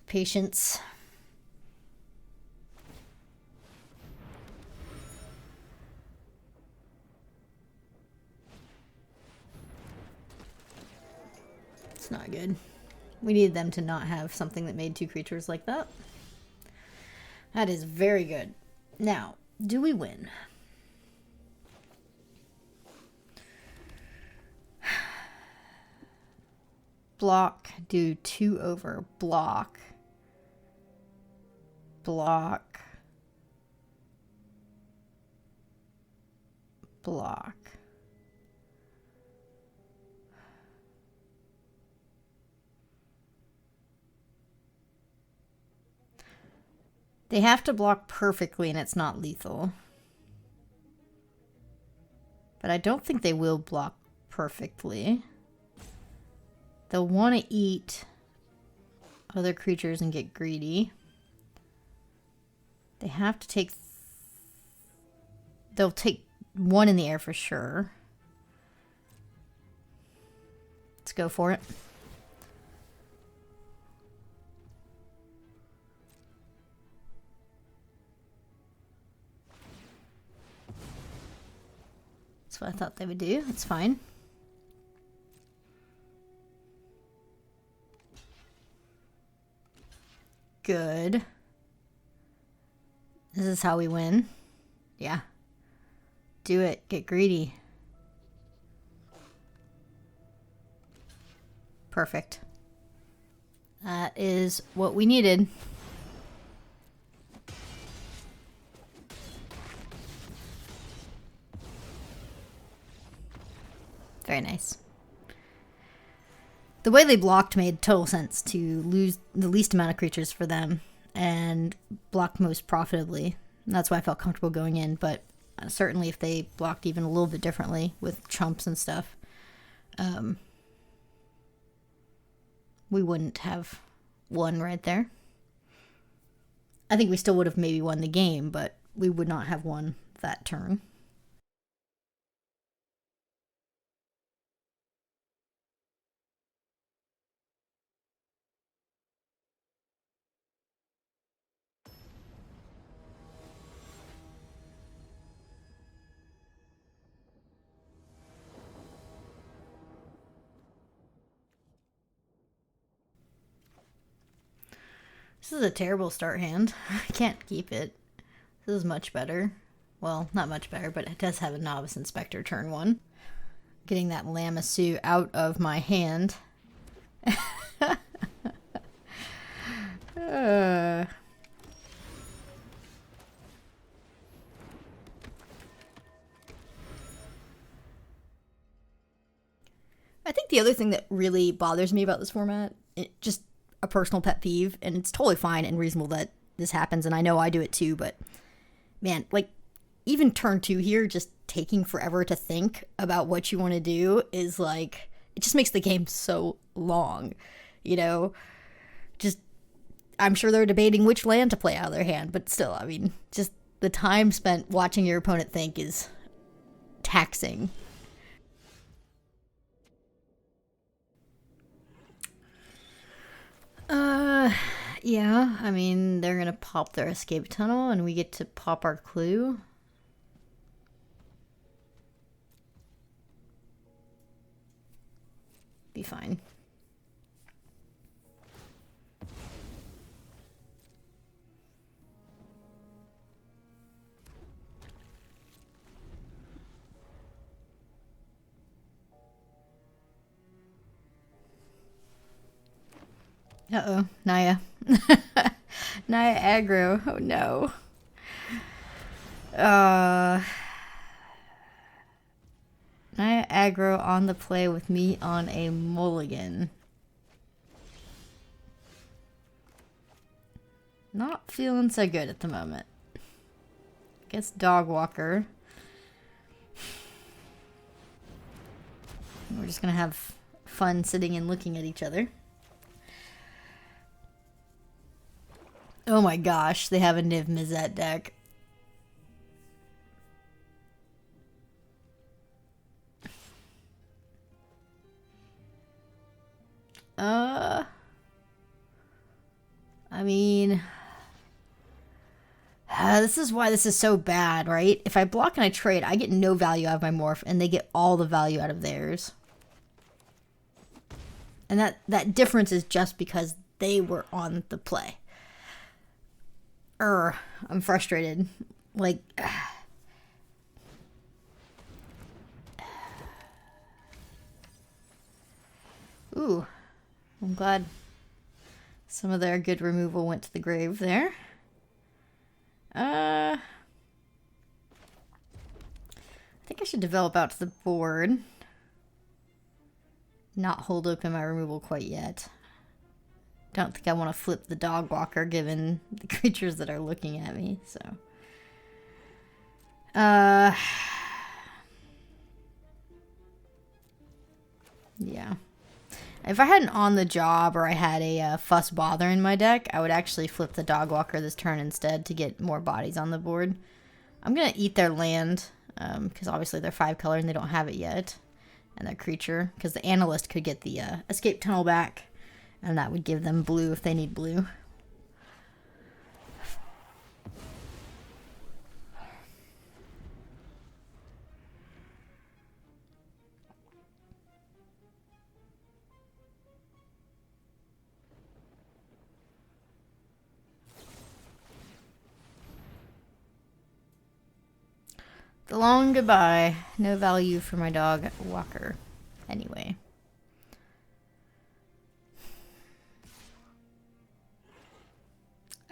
Patience. It's not good. We needed them to not have something that made 2 creatures like that. That is very good. Now, do we win? Block, do 2 over. Block. Block. Block. They have to block perfectly and it's not lethal. But I don't think they will block perfectly. They'll want to eat other creatures and get greedy. They have to take... They'll take 1 in the air for sure. Let's go for it. That's what I thought they would do. That's fine. Good. This is how we win. Yeah. Do it. Get greedy. Perfect. That is what we needed. Very nice. The way they blocked made total sense to lose the least amount of creatures for them and block most profitably. And that's why I felt comfortable going in, but certainly if they blocked even a little bit differently with chumps and stuff, we wouldn't have won right there. I think we still would have maybe won the game, but we would not have won that turn. This is a terrible start hand. I can't keep it. This is much better. Well, not much better, but it does have a Novice Inspector turn 1. Getting that Lamassu out of my hand. I think the other thing that really bothers me about this format, it just a personal pet peeve, and it's totally fine and reasonable that this happens, and I know I do it too, but man, like, even turn 2 here, just taking forever to think about what you want to do is like, it just makes the game so long, you know? Just, I'm sure they're debating which land to play out of their hand, but still, I mean, just the time spent watching your opponent think is taxing. Yeah, I mean, they're gonna pop their escape tunnel and we get to pop our clue. Be fine. Uh-oh, Naya. Naya aggro. Oh no. Naya aggro on the play with me on a mulligan. Not feeling so good at the moment. Guess dog walker. We're just gonna have fun sitting and looking at each other. Oh my gosh, they have a Niv Mizzet deck. I mean, this is why this is so bad, right? If I block and I trade, I get no value out of my morph, and they get all the value out of theirs. And that difference is just because they were on the play. I'm frustrated. Like, ooh, I'm glad some of their good removal went to the grave there. I think I should develop out to the board. Not hold open my removal quite yet. Don't think I want to flip the dog walker given the creatures that are looking at me, so. Yeah. If I had an On the Job or I had a Fuss Bother in my deck, I would actually flip the dog walker this turn instead to get more bodies on the board. I'm going to eat their land, because obviously they're 5 color and they don't have it yet. And their creature, because the Analyst could get the Escape Tunnel back, and that would give them blue if they need blue. The long goodbye. No value for my dog walker. Anyway.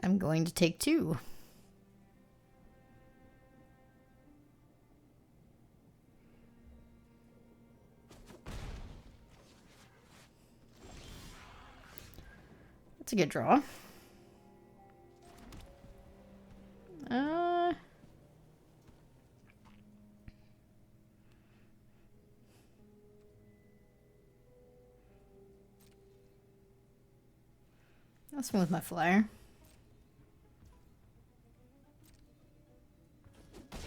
I'm going to take 2. That's a good draw. I'll swing with my flyer. I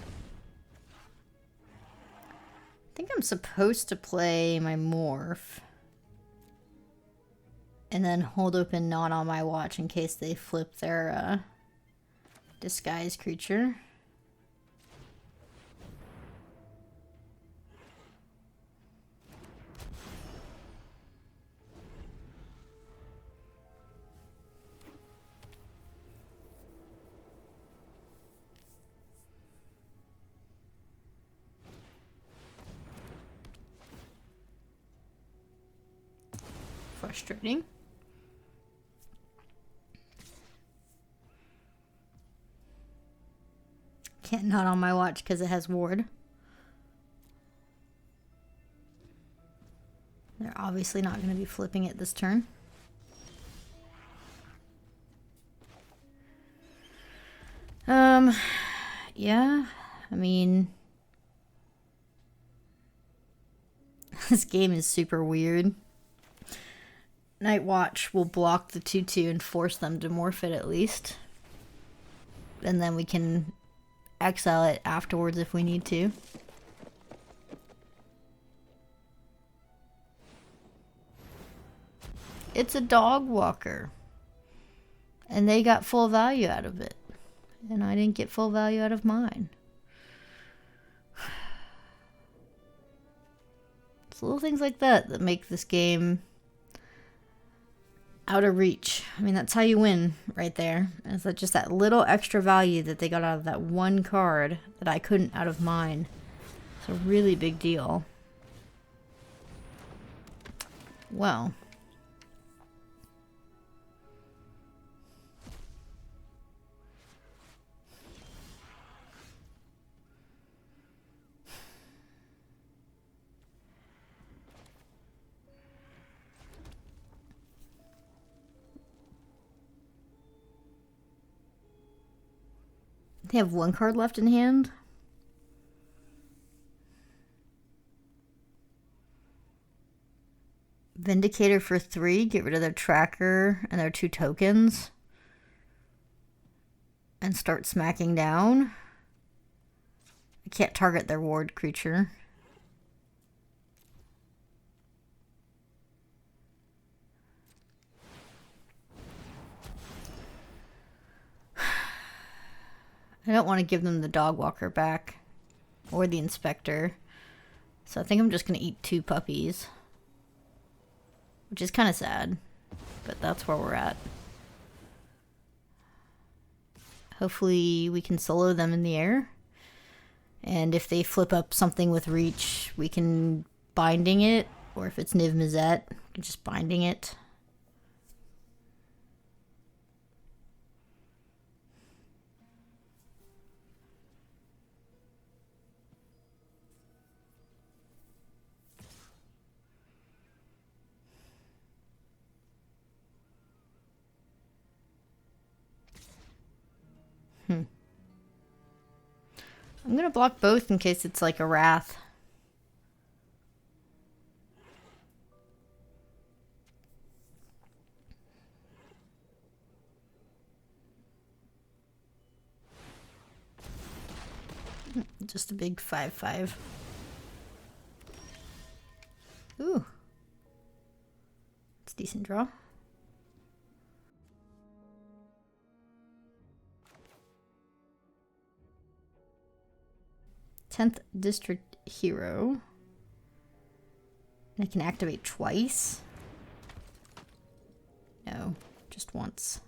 think I'm supposed to play my morph. And then hold open not on my watch in case they flip their disguise creature. Frustrating. Can't not on my watch because it has ward. They're obviously not going to be flipping it this turn. Yeah, I mean, this game is super weird. Night Watch will block the 2/2 and force them to morph it at least. And then we can exile it afterwards if we need to. It's a dog walker. And they got full value out of it. And I didn't get full value out of mine. It's little things like that that make this game out of reach. I mean, that's how you win right there. It's just that little extra value that they got out of that one card that I couldn't out of mine. It's a really big deal. Well. They have 1 card left in hand. Vindicator for 3. Get rid of their tracker and their 2 tokens. and start smacking down. I can't target their ward creature. I don't want to give them the dog walker back or the inspector. So I think I'm just going to eat 2 puppies. Which is kind of sad, but that's where we're at. Hopefully we can solo them in the air. And if they flip up something with reach, we can binding it. Or if it's Niv Mizzet, just binding it. I'm gonna block both in case it's like a wrath. Just a big 5/5. Ooh. It's a decent draw. Tenth District Hero. I can activate twice. No, just once.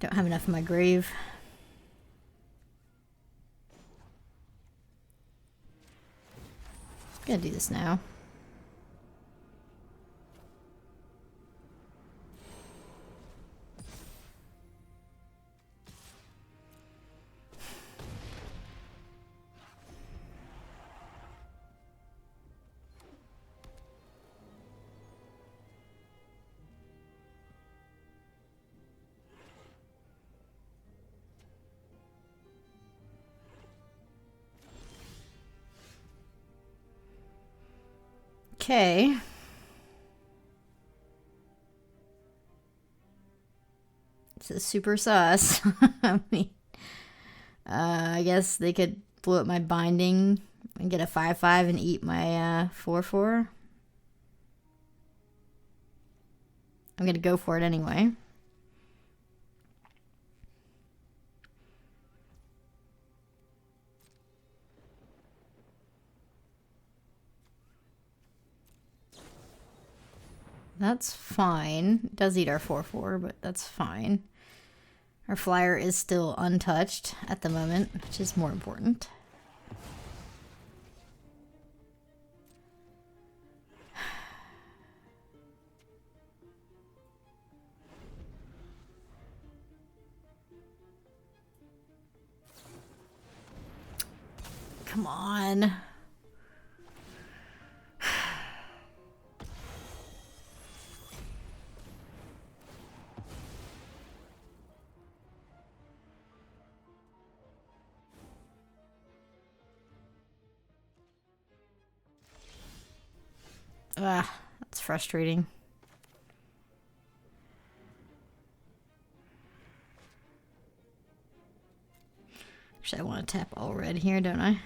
Don't have enough in my grave. I'm gonna do this now. Okay. This is super sus. I mean, I guess they could blow up my binding and get a 5/5 and eat my 4/4. I'm gonna go for it anyway. That's fine. It does eat our 4/4, but that's fine. Our flyer is still untouched at the moment, which is more important. Come on. Ah, that's frustrating. Actually, I want to tap all red here, don't I?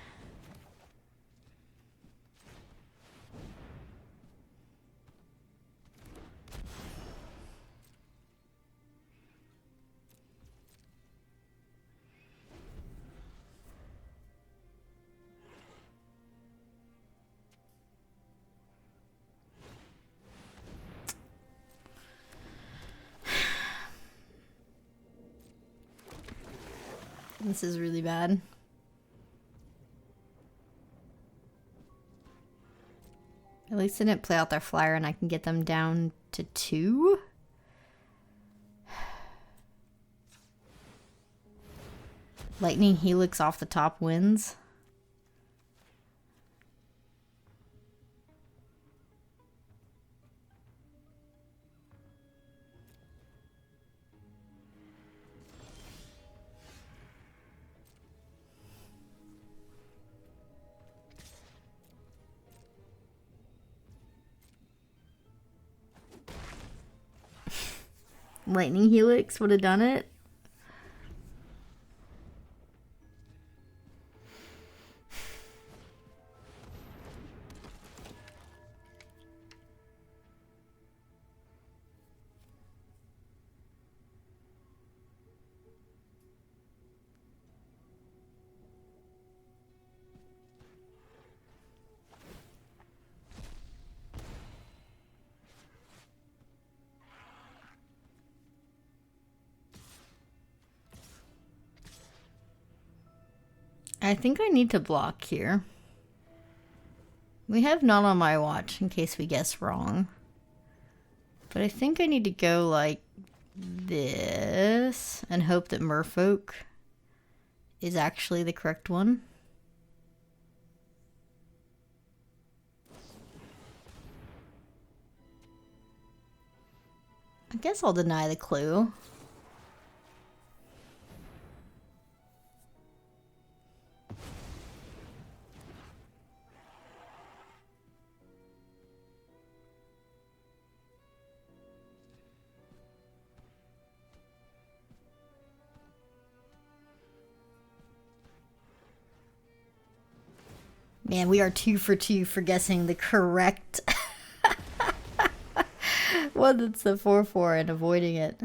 This is really bad. At least they didn't play out their flyer and I can get them down to 2. Lightning Helix off the top wins. Lightning Helix would have done it. I think I need to block here. We have not on my watch in case we guess wrong. But I think I need to go like this and hope that Merfolk is actually the correct one. I guess I'll deny the clue. Man, we are 2 for 2 for guessing the correct one that's the 4/4 and avoiding it.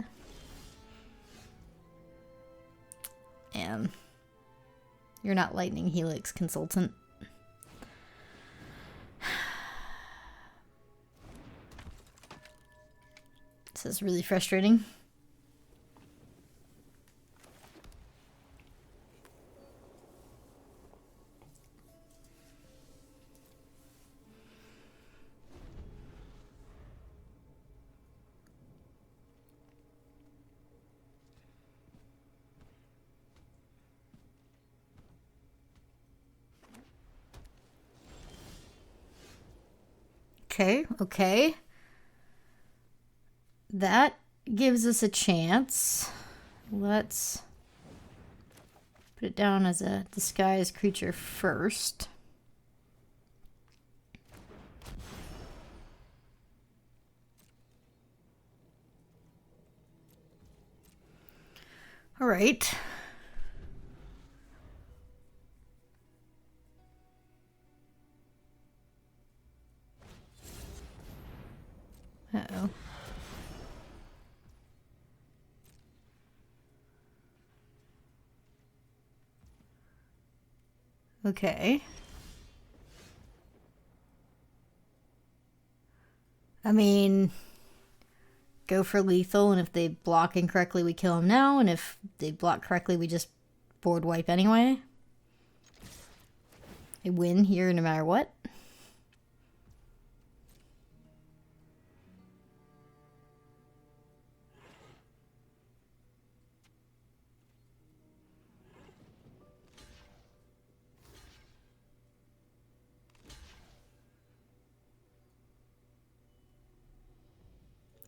And you're not Lightning Helix consultant. This is really frustrating. Okay, okay. That gives us a chance. Let's put it down as a disguised creature first. All right. Uh-oh. Okay. I mean, go for lethal, and if they block incorrectly, we kill them now, and if they block correctly, we just board wipe anyway. They win here no matter what.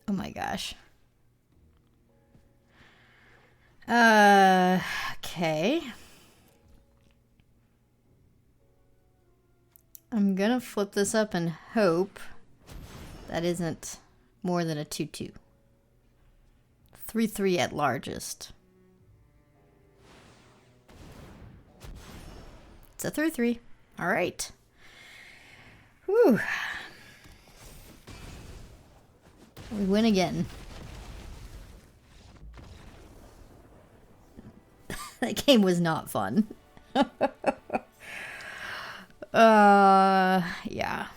Oh my gosh. Okay. I'm gonna flip this up and hope that isn't more than a 2/2. 3/3 at largest. It's a 3/3. All right. Whew. We win again. That game was not fun. Yeah.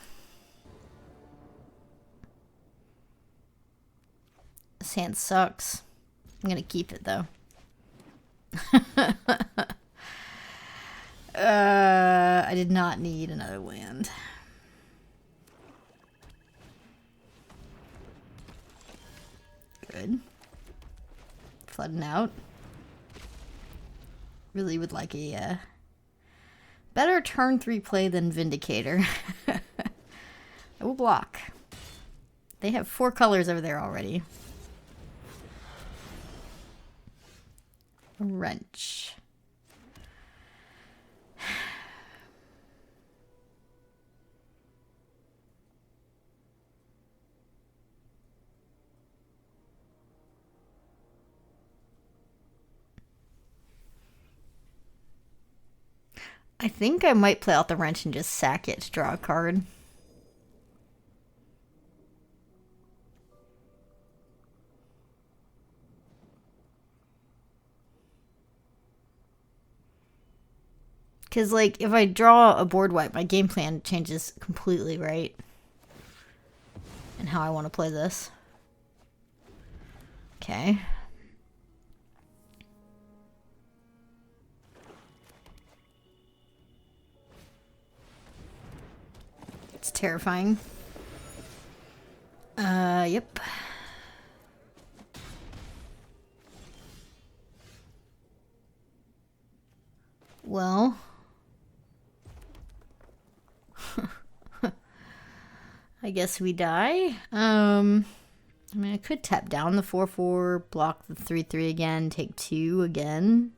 This hand sucks. I'm gonna keep it though. I did not need another land. Good. Flooding out. Really would like a better turn 3 play than Vindicator. I will block. They have 4 colors over there already. Wrench. I think I might play out the wrench and just sack it to draw a card. Because, like, if I draw a board wipe, my game plan changes completely, right? And how I want to play this. Okay. It's terrifying. Yep. Well... I guess we die. I mean, I could tap down the 4/4, block the 3/3 again, take 2 again.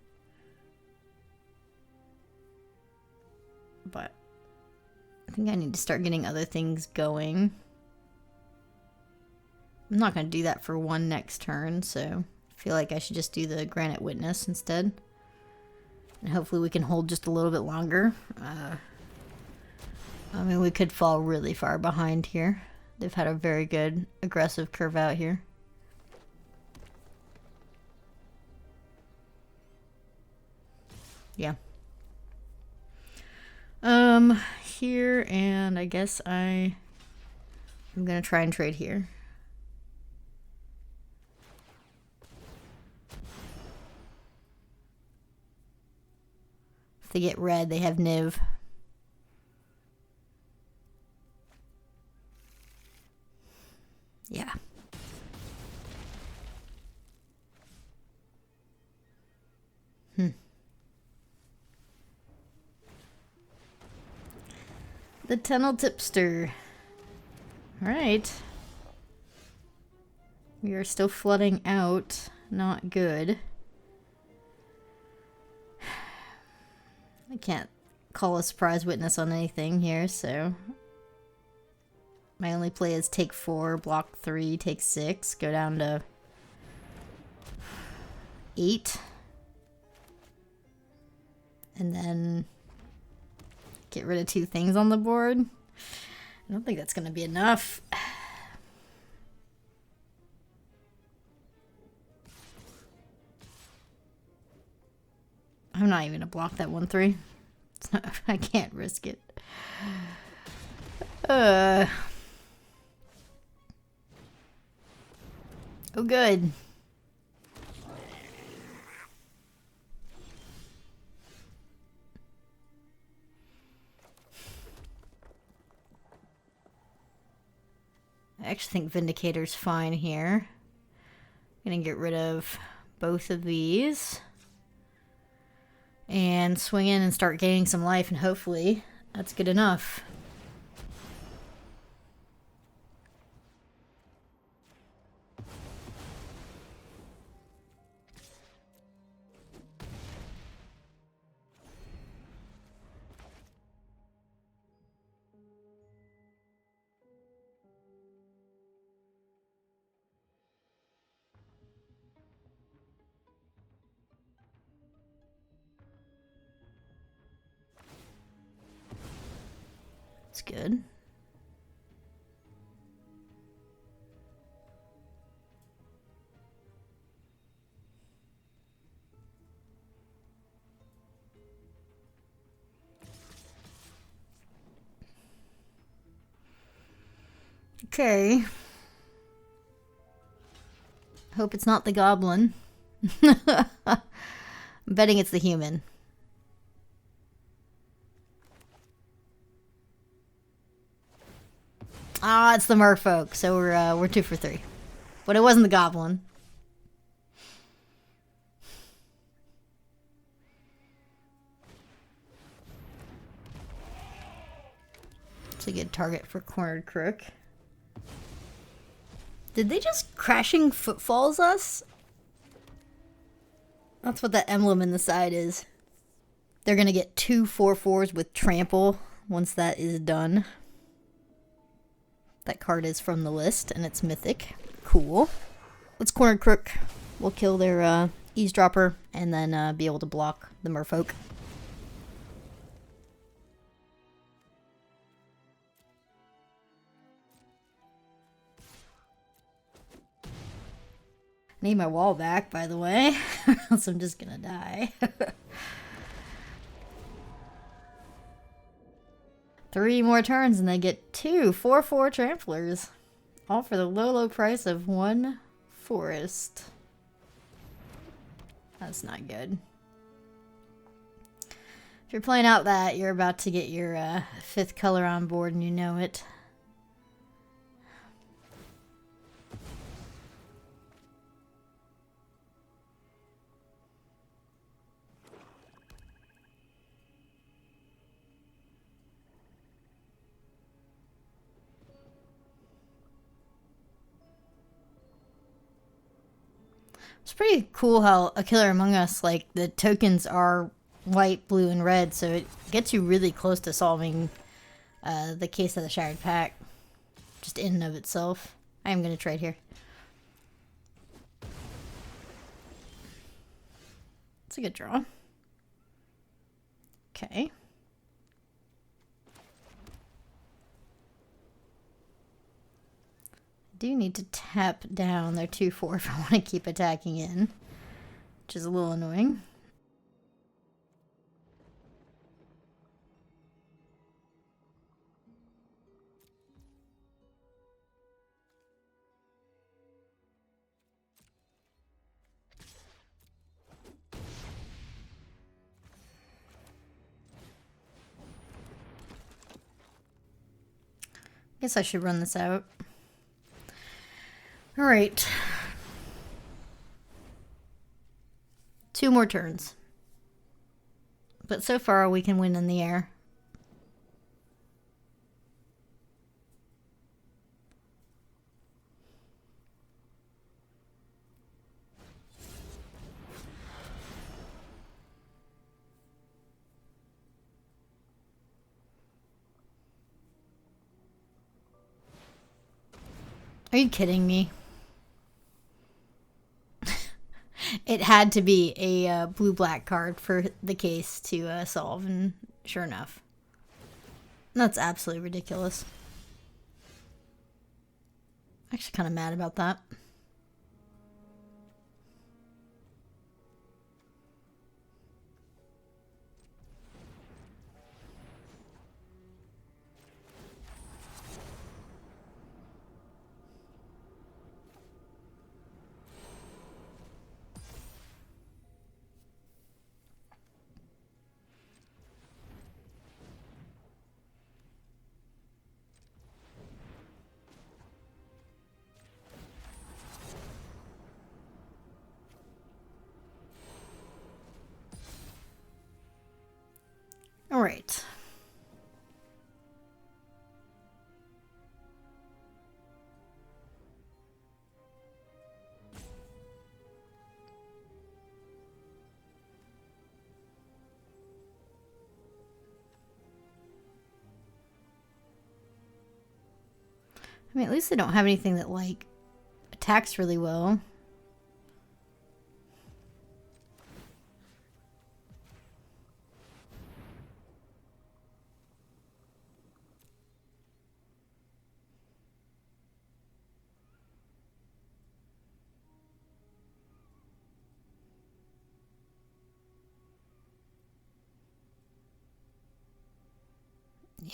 But I think I need to start getting other things going. I'm not going to do that for one next turn, so I feel like I should just do the Granite Witness instead. And hopefully we can hold just a little bit longer. I mean, we could fall really far behind here. They've had a very good aggressive curve out here. Yeah. Here, and I guess I'm gonna try and trade here. If they get red, they have Niv. Yeah. The Tunnel Tipster. Alright. We are still flooding out. Not good. I can't call a surprise witness on anything here, so... My only play is take 4, block 3, take 6, go down to 8. And then get rid of 2 things on the board. I don't think that's going to be enough. I'm not even going to block that 1/3. I can't risk it. Oh, good. I actually think Vindicator's fine here. I'm gonna get rid of both of these. And swing in and start gaining some life, and hopefully that's good enough. That's good. Okay. Hope it's not the goblin. I'm betting it's the human. Ah, it's the merfolk, so we're 2 for 3. But it wasn't the goblin. It's a good target for Cornered Crook. Did they just crashing footfalls us? That's what that emblem in the side is. They're gonna get 2 4/4s with trample once that is done. That card is from the list, and it's mythic. Cool. Let's Cornered Crook. We'll kill their eavesdropper, and then be able to block the merfolk. Need my wall back, by the way, or else I'm just gonna die. 3 more turns and they get 2 4/4 tramplers. All for the low price of 1 forest. That's not good. If you're playing out that, you're about to get your 5th color on board and you know it. It's pretty cool how A Killer Among Us, like, the tokens are white, blue, and red, so it gets you really close to solving the case of the Shattered Pack, just in and of itself. I am going to trade here. It's a good draw. Okay. Do need to tap down their 2/4 if I want to keep attacking in, which is a little annoying. Guess I should run this out. All right. 2 more turns. But so far we can win in the air. Are you kidding me? It had to be a blue-black card for the case to solve, and sure enough. That's absolutely ridiculous. Actually kind of mad about that. All right. I mean, at least they don't have anything that, like, attacks really well.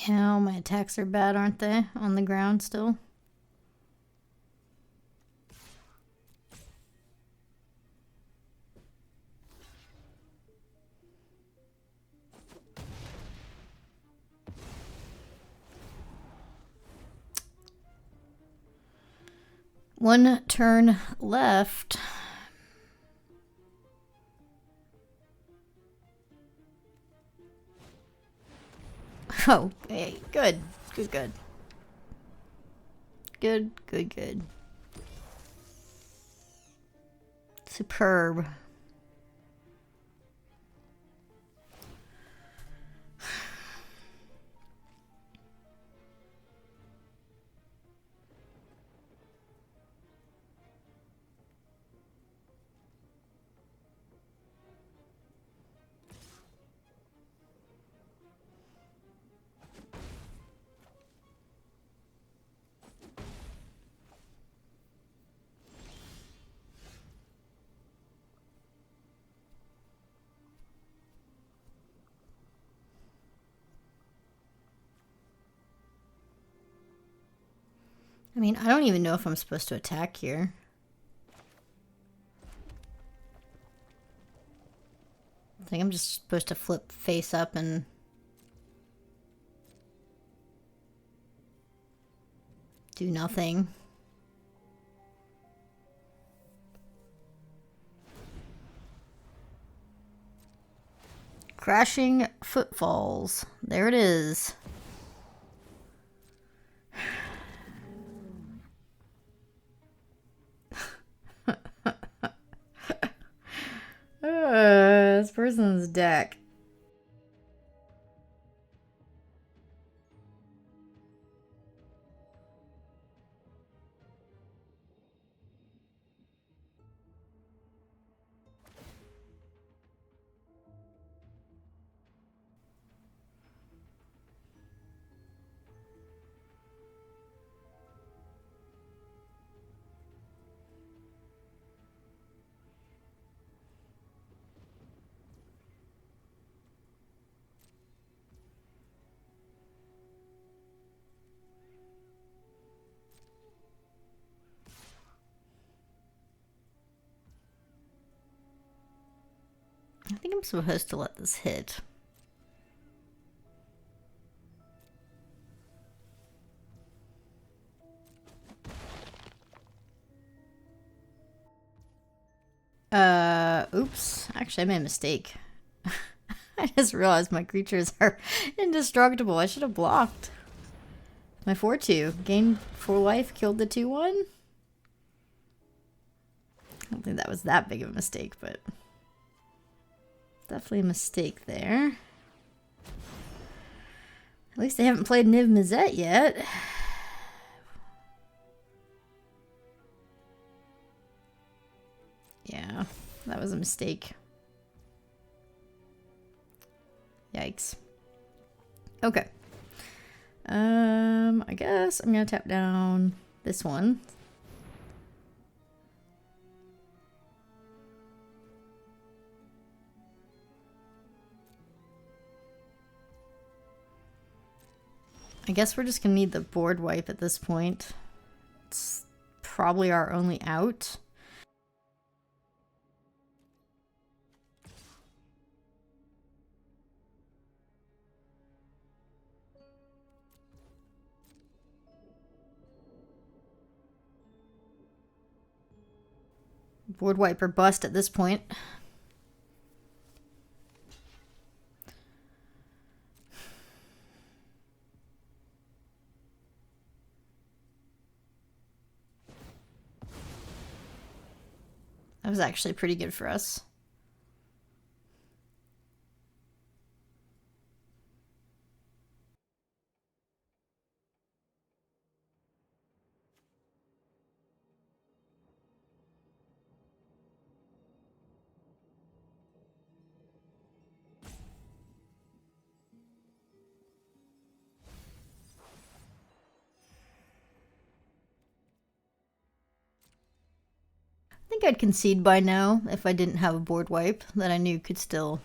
Yeah, my attacks are bad, aren't they? On the ground still. One turn left. Oh, hey, good. Good, good. Good, good, good. Superb. I mean, I don't even know if I'm supposed to attack here. I think I'm just supposed to flip face up and... do nothing. Crashing footfalls. There it is. This person's deck. I think I'm supposed to let this hit. Oops. Actually, I made a mistake. I just realized my creatures are indestructible. I should have blocked. My 4-2. Gained 4 life, killed the 2-1. I don't think that was that big of a mistake, but... definitely a mistake there. At least they haven't played Niv Mizzet yet. Yeah, that was a mistake. Yikes. Okay. I guess I'm gonna tap down this one. I guess we're just gonna need the board wipe at this point. It's probably our only out. Board wipe or bust at this point. That was actually pretty good for us. I think I'd concede by now if I didn't have a board wipe that I knew could still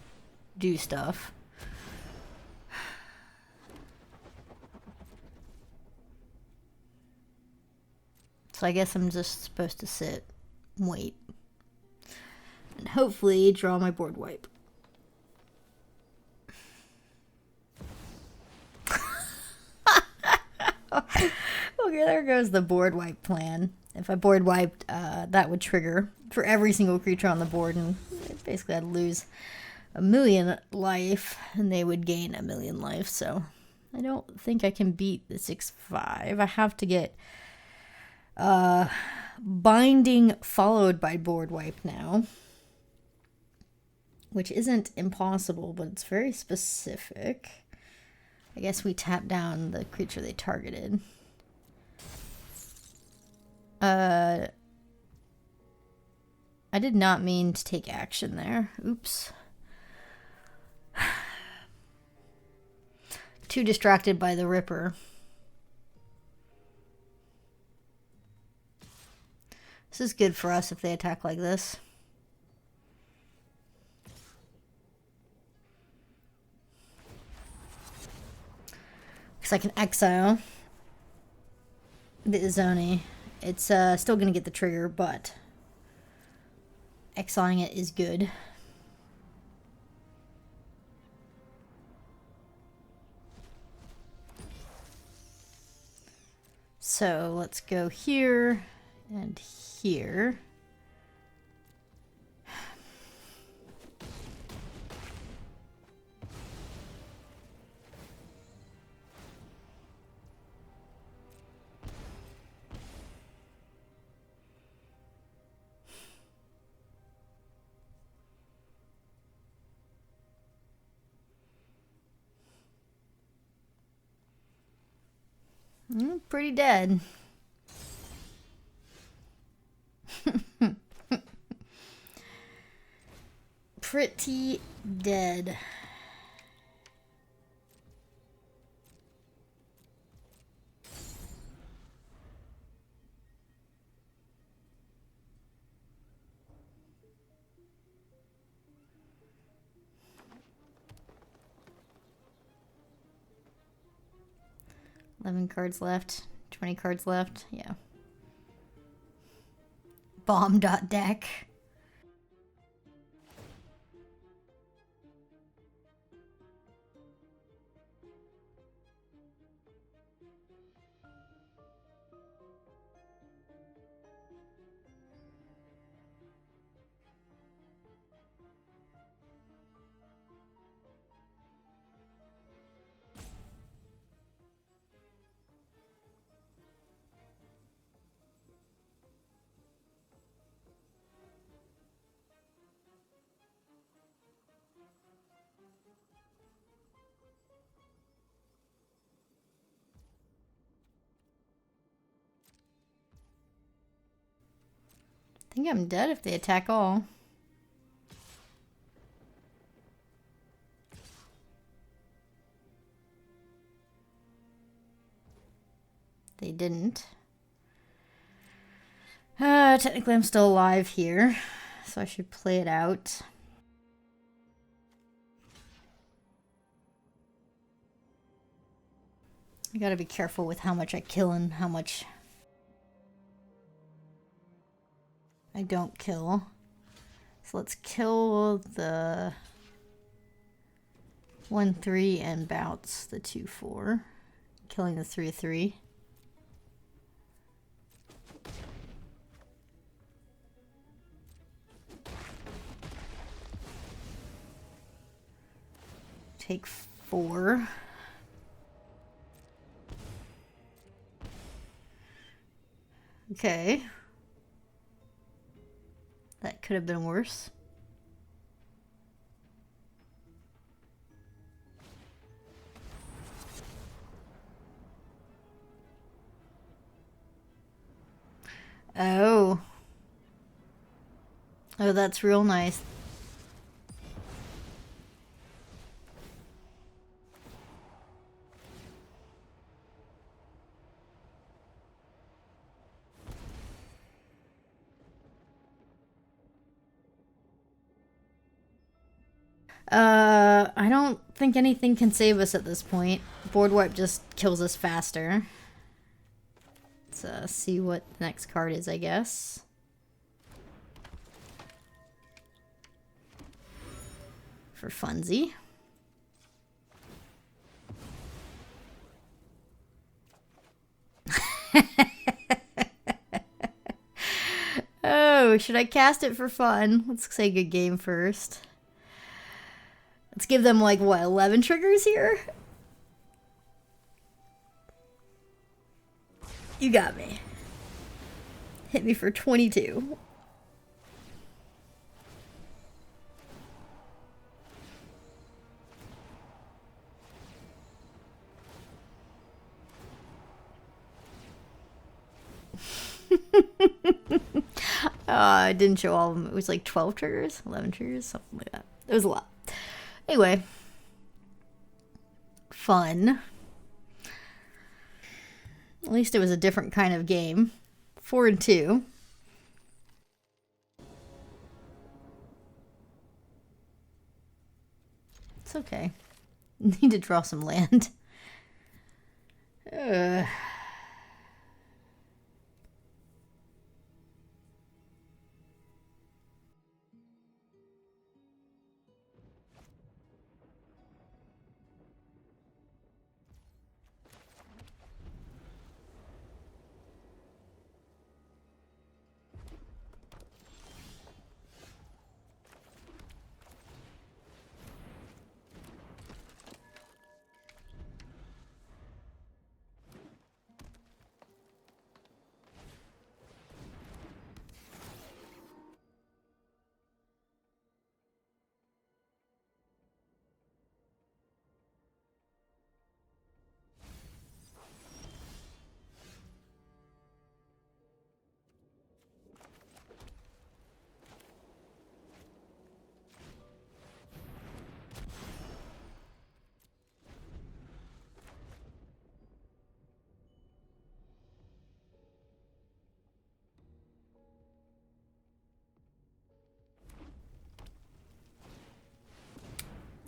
do stuff. So I guess I'm just supposed to sit and wait. And hopefully draw my board wipe. Okay, there goes the board wipe plan. If I board wiped, that would trigger for every single creature on the board, and basically I'd lose 1,000,000 life, and they would gain 1,000,000 life, so I don't think I can beat the 6/5. I have to get binding followed by board wipe now, which isn't impossible, but it's very specific. I guess we tap down the creature they targeted. I did not mean to take action there. Oops. Too distracted by the Ripper. This is good for us if they attack like this. Because I can exile. the Izoni. It's still gonna get the trigger, but exiling it is good. So let's go here and here. Pretty dead. Pretty dead. $11 cards left. 20 cards left. Yeah. Bomb.deck. I think I'm dead if they attack all. They didn't. Technically I'm still alive here, so I should play it out. I gotta be careful with how much I kill and how much I don't kill. So let's kill the 1-3 and bounce the 2-4. Killing the 3-3. Take 4. Okay. That could have been worse. Oh. Oh, that's real nice. I don't think anything can save us at this point. Board wipe just kills us faster. Let's see what the next card is, I guess. For funsie. Oh, should I cast it for fun? Let's say good game first. Let's give them, like, what, 11 triggers here? You got me. Hit me for 22. I didn't show all of them. It was like 12 triggers, 11 triggers, something like that. It was a lot. Anyway. Fun. At least it was a different kind of game. 4 and 2. It's okay. Need to draw some land.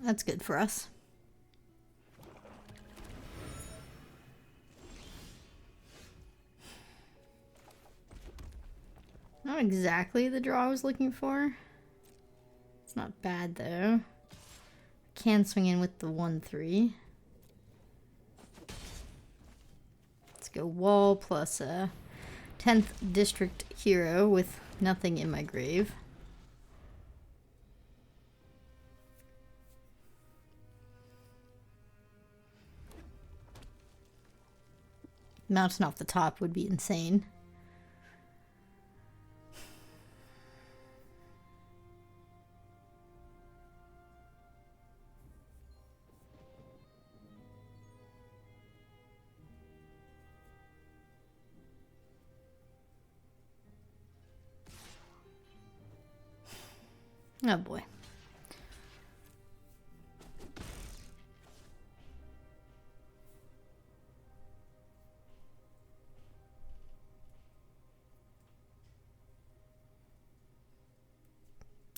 That's good for us. Not exactly the draw I was looking for. It's not bad though. Can swing in with the 1-3. Let's go wall plus a 10th district hero with nothing in my grave. Mountain off the top would be insane. Oh boy.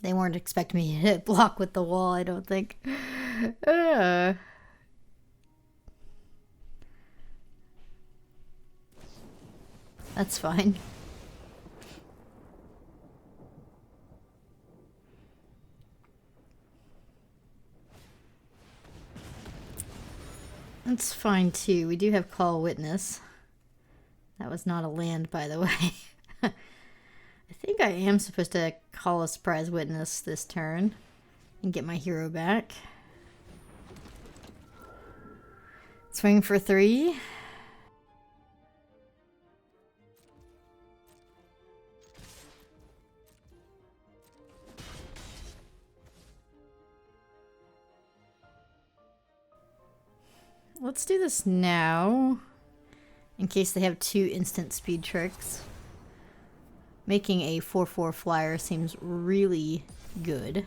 They weren't expecting me to hit block with the wall, I don't think. That's fine. That's fine too. We do have Call Witness. That was not a land, by the way. I think I am supposed to call a surprise witness this turn and get my hero back. Swing for 3. Let's do this now, in case they have 2 instant speed tricks. Making a 4/4 flyer seems really good.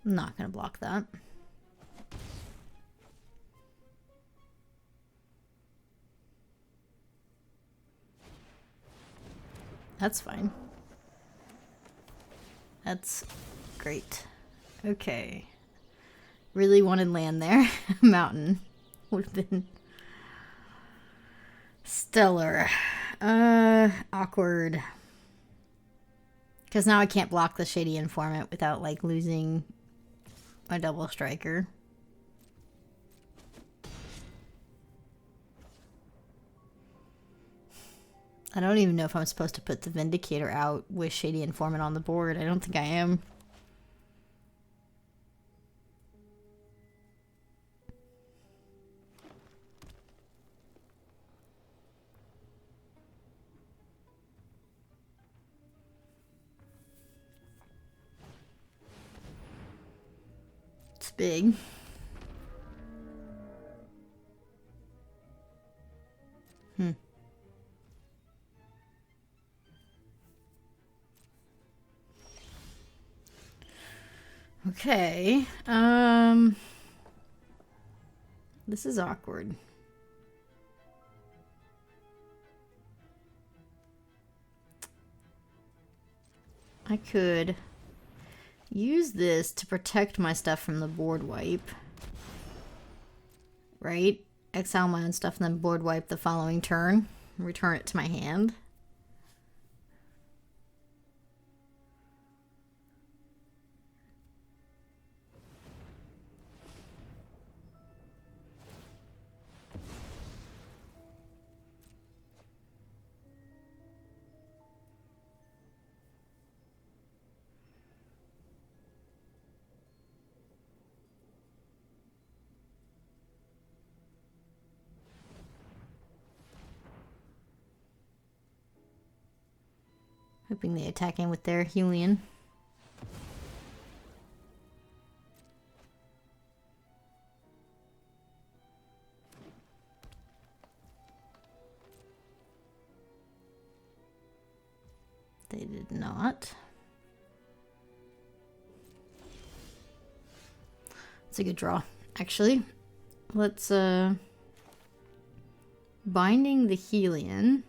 I'm not going to block that. That's fine. That's great. Okay. Really wanted land there. Mountain would have been stellar. Awkward. Because now I can't block the Shady Informant without, like, losing my double striker. I don't even know if I'm supposed to put the Vindicator out with Shady Informant on the board. I don't think I am. It's big. Okay, this is awkward. I could use this to protect my stuff from the board wipe, right? Exile my own stuff and then board wipe the following turn, return it to my hand. Hoping they attack in with their Helion. They did not. It's a good draw, actually. Let's binding the Helion.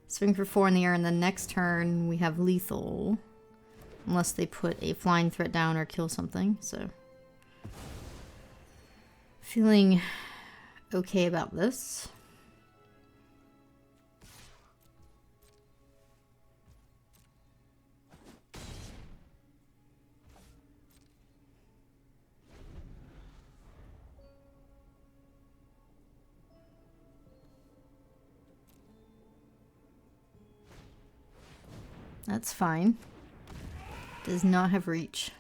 Swing for 4 in the air, and the next turn we have lethal. Unless they put a flying threat down or kill something, so. Feeling okay about this. That's fine. Does not have reach.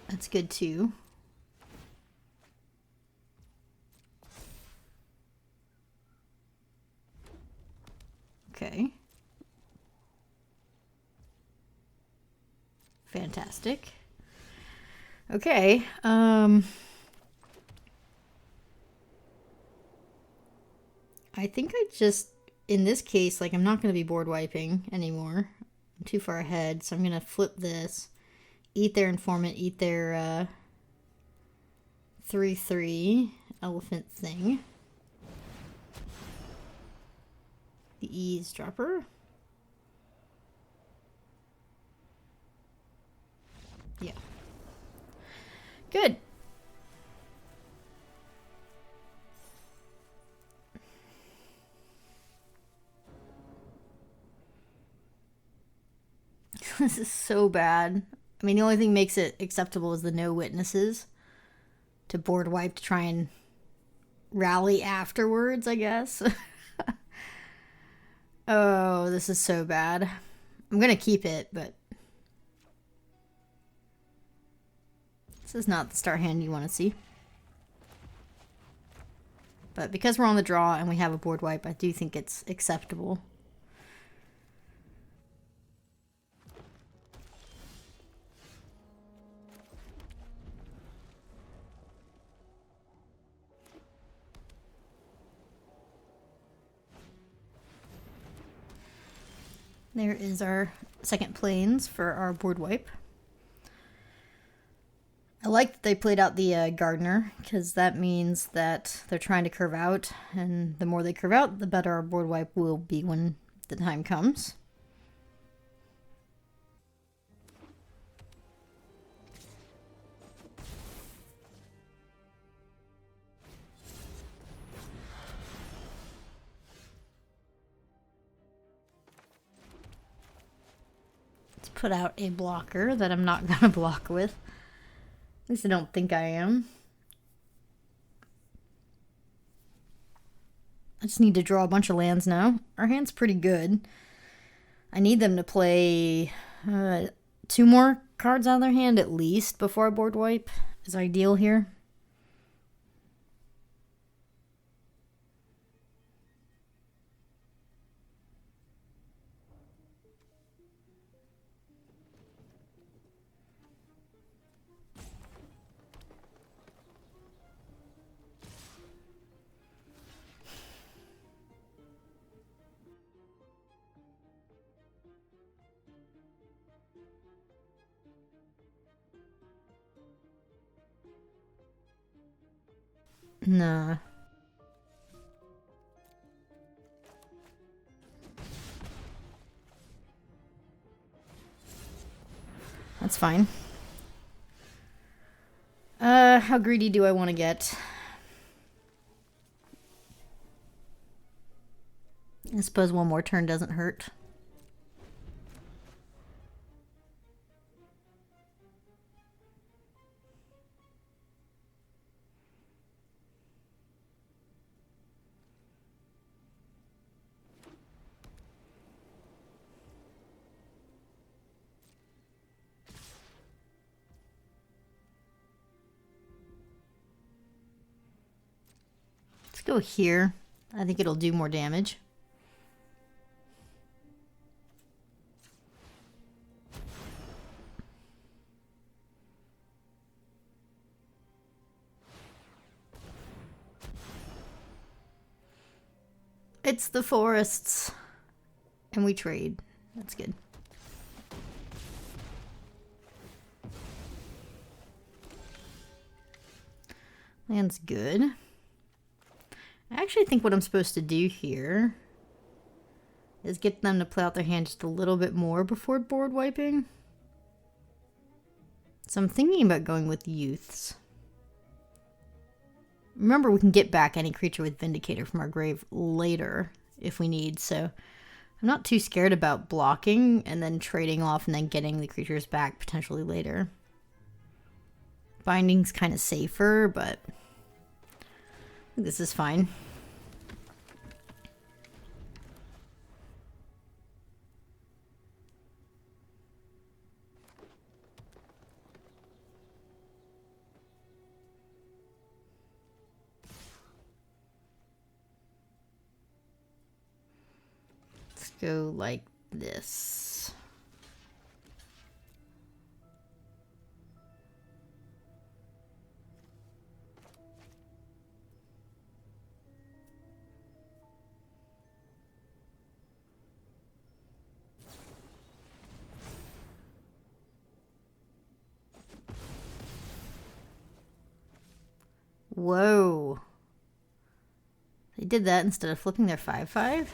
That's good too. Okay. Fantastic. Okay, I think I just, in this case, like, I'm not going to be board wiping anymore. I'm too far ahead, so I'm going to flip this. Eat their informant, eat their 3/3 elephant thing. The eavesdropper. Yeah. Good. This is so bad. I mean, the only thing makes it acceptable is the no witnesses to board wipe to try and rally afterwards, I guess. Oh, this is so bad. I'm gonna keep it, but this is not the start hand you want to see. But because we're on the draw and we have a board wipe, I do think it's acceptable. There is our second planes for our board wipe. I like that they played out the gardener, because that means that they're trying to curve out, and the more they curve out, the better our board wipe will be when the time comes. Let's put out a blocker that I'm not going to block with. At least I don't think I am. I just need to draw a bunch of lands now. Our hand's pretty good. I need them to play 2 more cards out of their hand at least before I board wipe is ideal here. Nah. That's fine. How greedy do I want to get? I suppose one more turn doesn't hurt. Let's go here. I think it'll do more damage. It's the forests. And we trade. That's good. Land's good. I actually think what I'm supposed to do here is get them to play out their hand just a little bit more before board wiping. So I'm thinking about going with youths. Remember, we can get back any creature with Vindicator from our grave later if we need, so I'm not too scared about blocking and then trading off and then getting the creatures back potentially later. Binding's kind of safer, but I think this is fine. Let's go like this. Whoa. They did that instead of flipping their 5/5?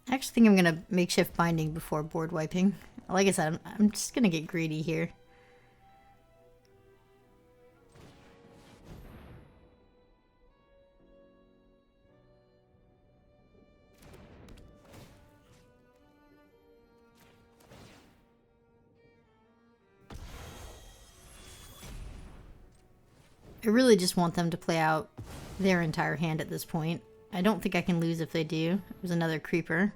I actually think I'm going to makeshift binding before board wiping. Like I said, I'm just going to get greedy here. I really just want them to play out their entire hand at this point. I don't think I can lose if they do. There's another creeper.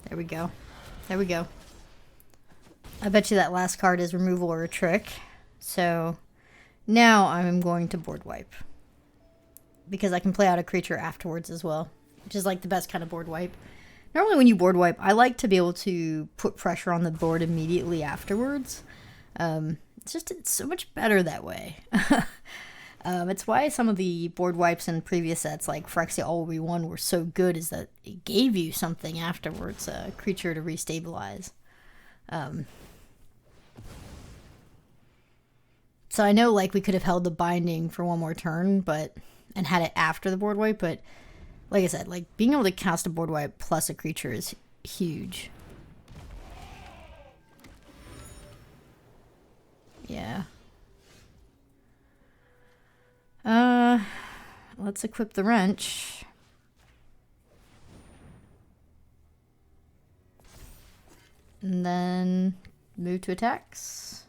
There we go. There we go. I bet you that last card is removal or a trick. So now I'm going to board wipe. Because I can play out a creature afterwards as well. Which is like the best kind of board wipe. Normally when you board wipe, I like to be able to put pressure on the board immediately afterwards. It's so much better that way. It's why some of the board wipes in previous sets, like Phyrexia All We Won, were so good, is that it gave you something afterwards, a creature to restabilize. So I know, like, we could have held the binding for one more turn, and had it after the board wipe, but like I said, like, being able to cast a board wipe plus a creature is huge. Yeah. Let's equip the wrench. And then move to attacks.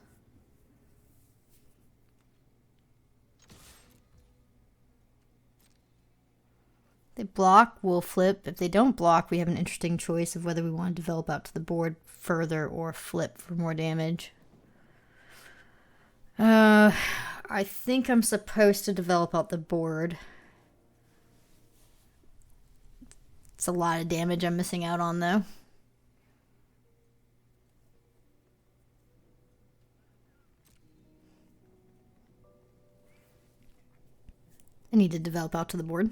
If they block, we'll flip. If they don't block, we have an interesting choice of whether we want to develop out to the board further or flip for more damage. I think I'm supposed to develop out the board. It's a lot of damage I'm missing out on, though. I need to develop out to the board.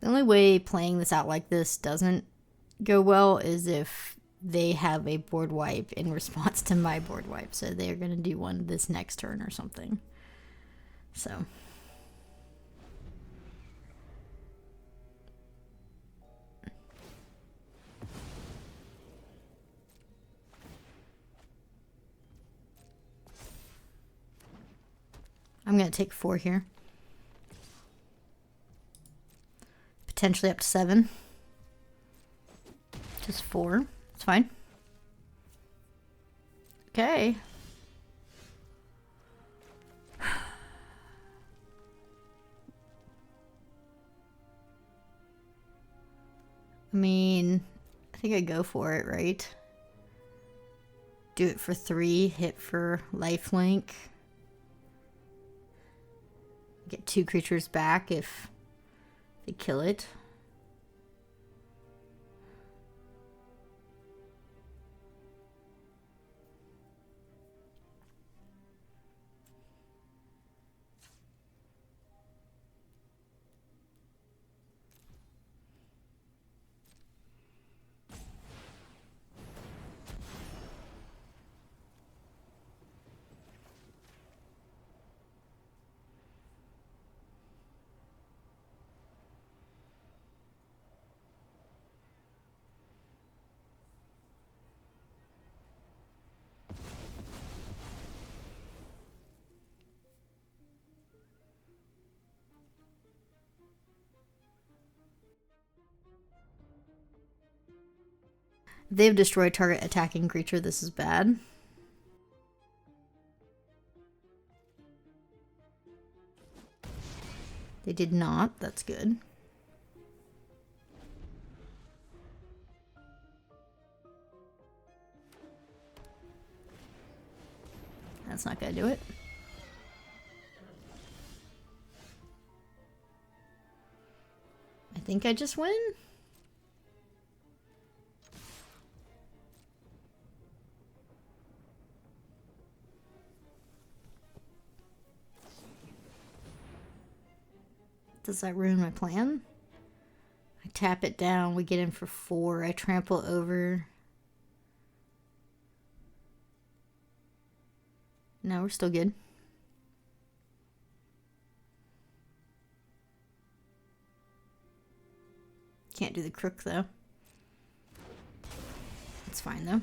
The only way playing this out like this doesn't go well is if they have a board wipe in response to my board wipe. So they're going to do one this next turn or something. So. I'm going to take 4 here. Potentially up to 7. Just 4. It's fine. Okay. I mean, I think I go for it, right? Do it for 3, hit for lifelink. Get 2 creatures back if they kill it. If they have destroyed target attacking creature, this is bad. They did not. That's good. That's not gonna do it. I think I just win. Does that ruin my plan? I tap it down, we get in for 4, I trample over. No, we're still good. Can't do the crook though. It's fine though.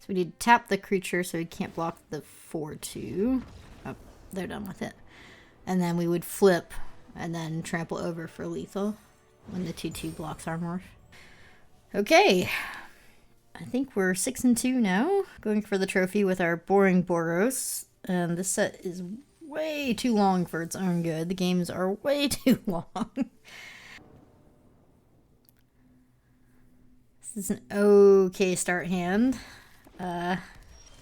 So we need to tap the creature so we can't block the 4/2. Oh, they're done with it. And then we would flip and then trample over for lethal when the 2/2 blocks armor. Okay. I think we're 6-2 now. Going for the trophy with our boring Boros. And this set is way too long for its own good. The games are way too long. This is an okay start hand. I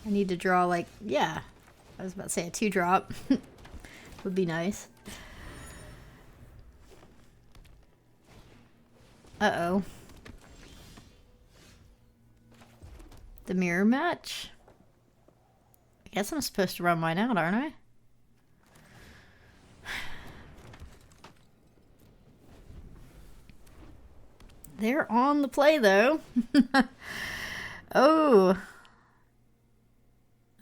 need to draw like, yeah, I was about to say a 2-drop. Would be nice. Uh-oh. The mirror match? I guess I'm supposed to run mine out, aren't I? They're on the play, though. Oh.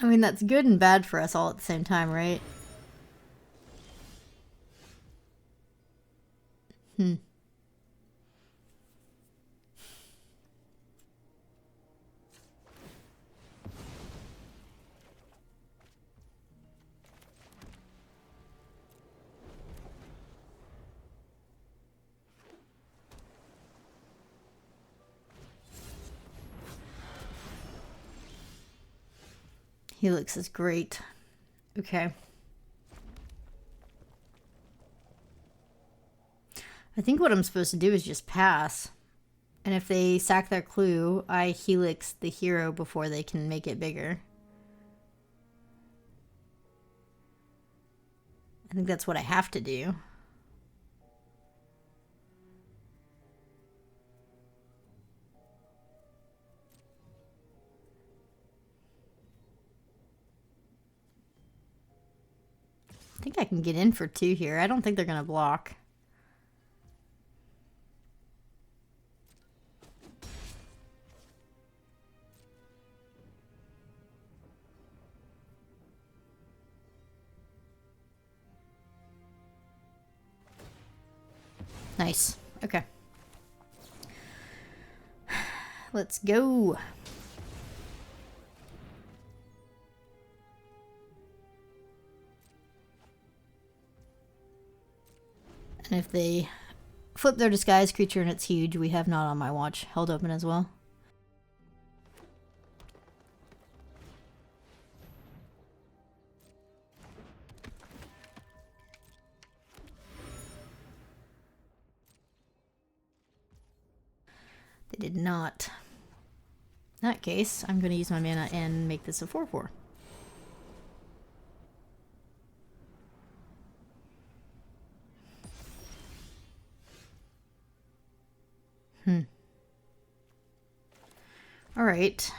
I mean, that's good and bad for us all at the same time, right? Helix is great. Okay. I think what I'm supposed to do is just pass. And if they sack their clue, I Helix the hero before they can make it bigger. I think that's what I have to do. I think I can get in for 2 here. I don't think they're gonna block. Nice. Okay. Let's go. And if they flip their disguise creature and it's huge, we have not on my watch held open as well. They did not. In that case, I'm going to use my mana and make this a 4/4. All right.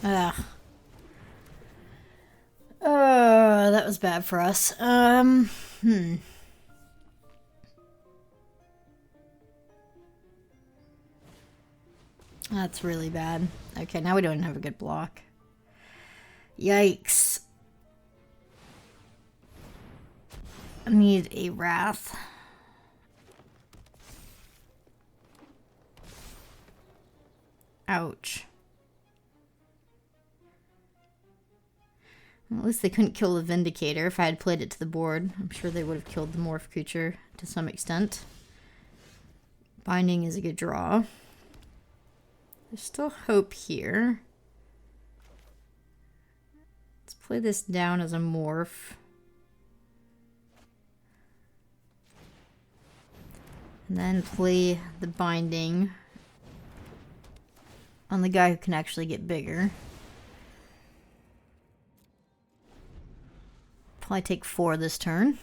Ugh. That was bad for us. That's really bad. Okay, now we don't have a good block. Yikes. I need a wrath. Ouch. Well, at least they couldn't kill the Vindicator. If I had played it to the board, I'm sure they would have killed the Morph creature to some extent. Binding is a good draw. There's still hope here. Let's play this down as a Morph. And then play the Binding on the guy who can actually get bigger. Probably take 4 this turn.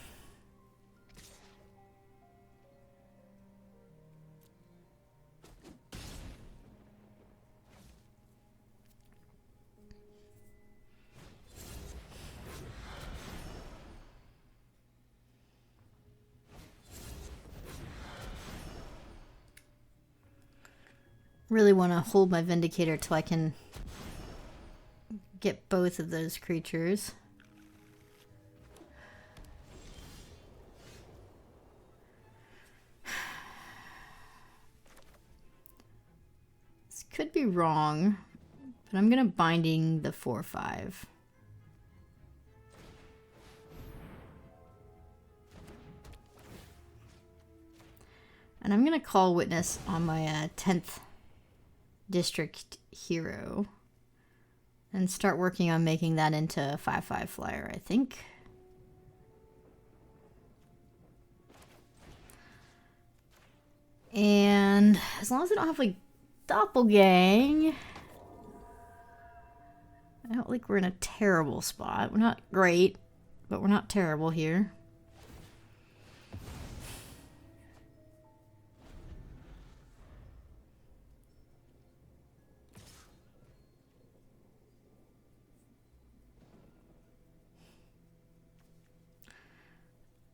Really want to hold my Vindicator till I can get both of those creatures. This could be wrong, but I'm gonna Binding the 4/5. And I'm gonna call Witness on my 10th district hero and start working on making that into a 5/5 flyer, I think. And as long as I don't have like Doppelgang, I don't think we're in a terrible spot. We're not great, but we're not terrible here.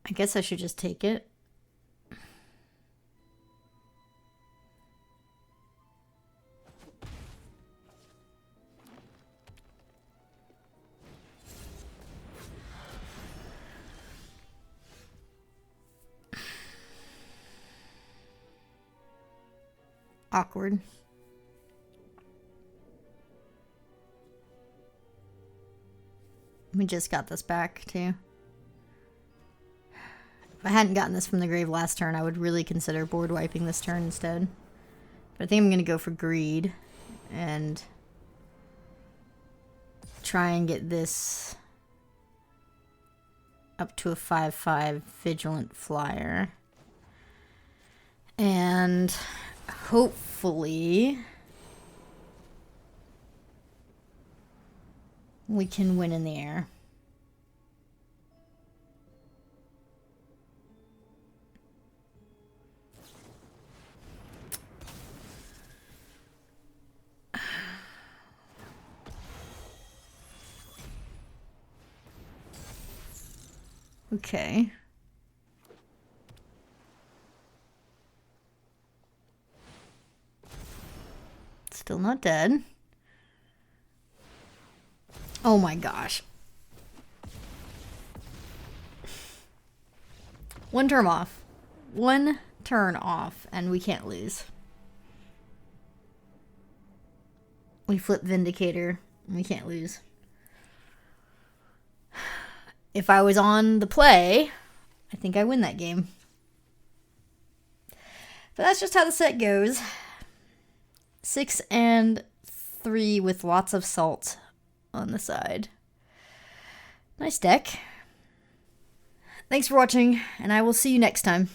I guess I should just take it. Awkward. We just got this back too. If I hadn't gotten this from the grave last turn, I would really consider board wiping this turn instead. But I think I'm going to go for greed and try and get this up to a 5/5 vigilant flyer. And hopefully we can win in the air. Okay. Still not dead. Oh my gosh. One turn off. One turn off, and we can't lose. We flip Vindicator, and we can't lose. If I was on the play, I think I win that game. But that's just how the set goes. 6 and 3 with lots of salt on the side. Nice deck. Thanks for watching, and I will see you next time.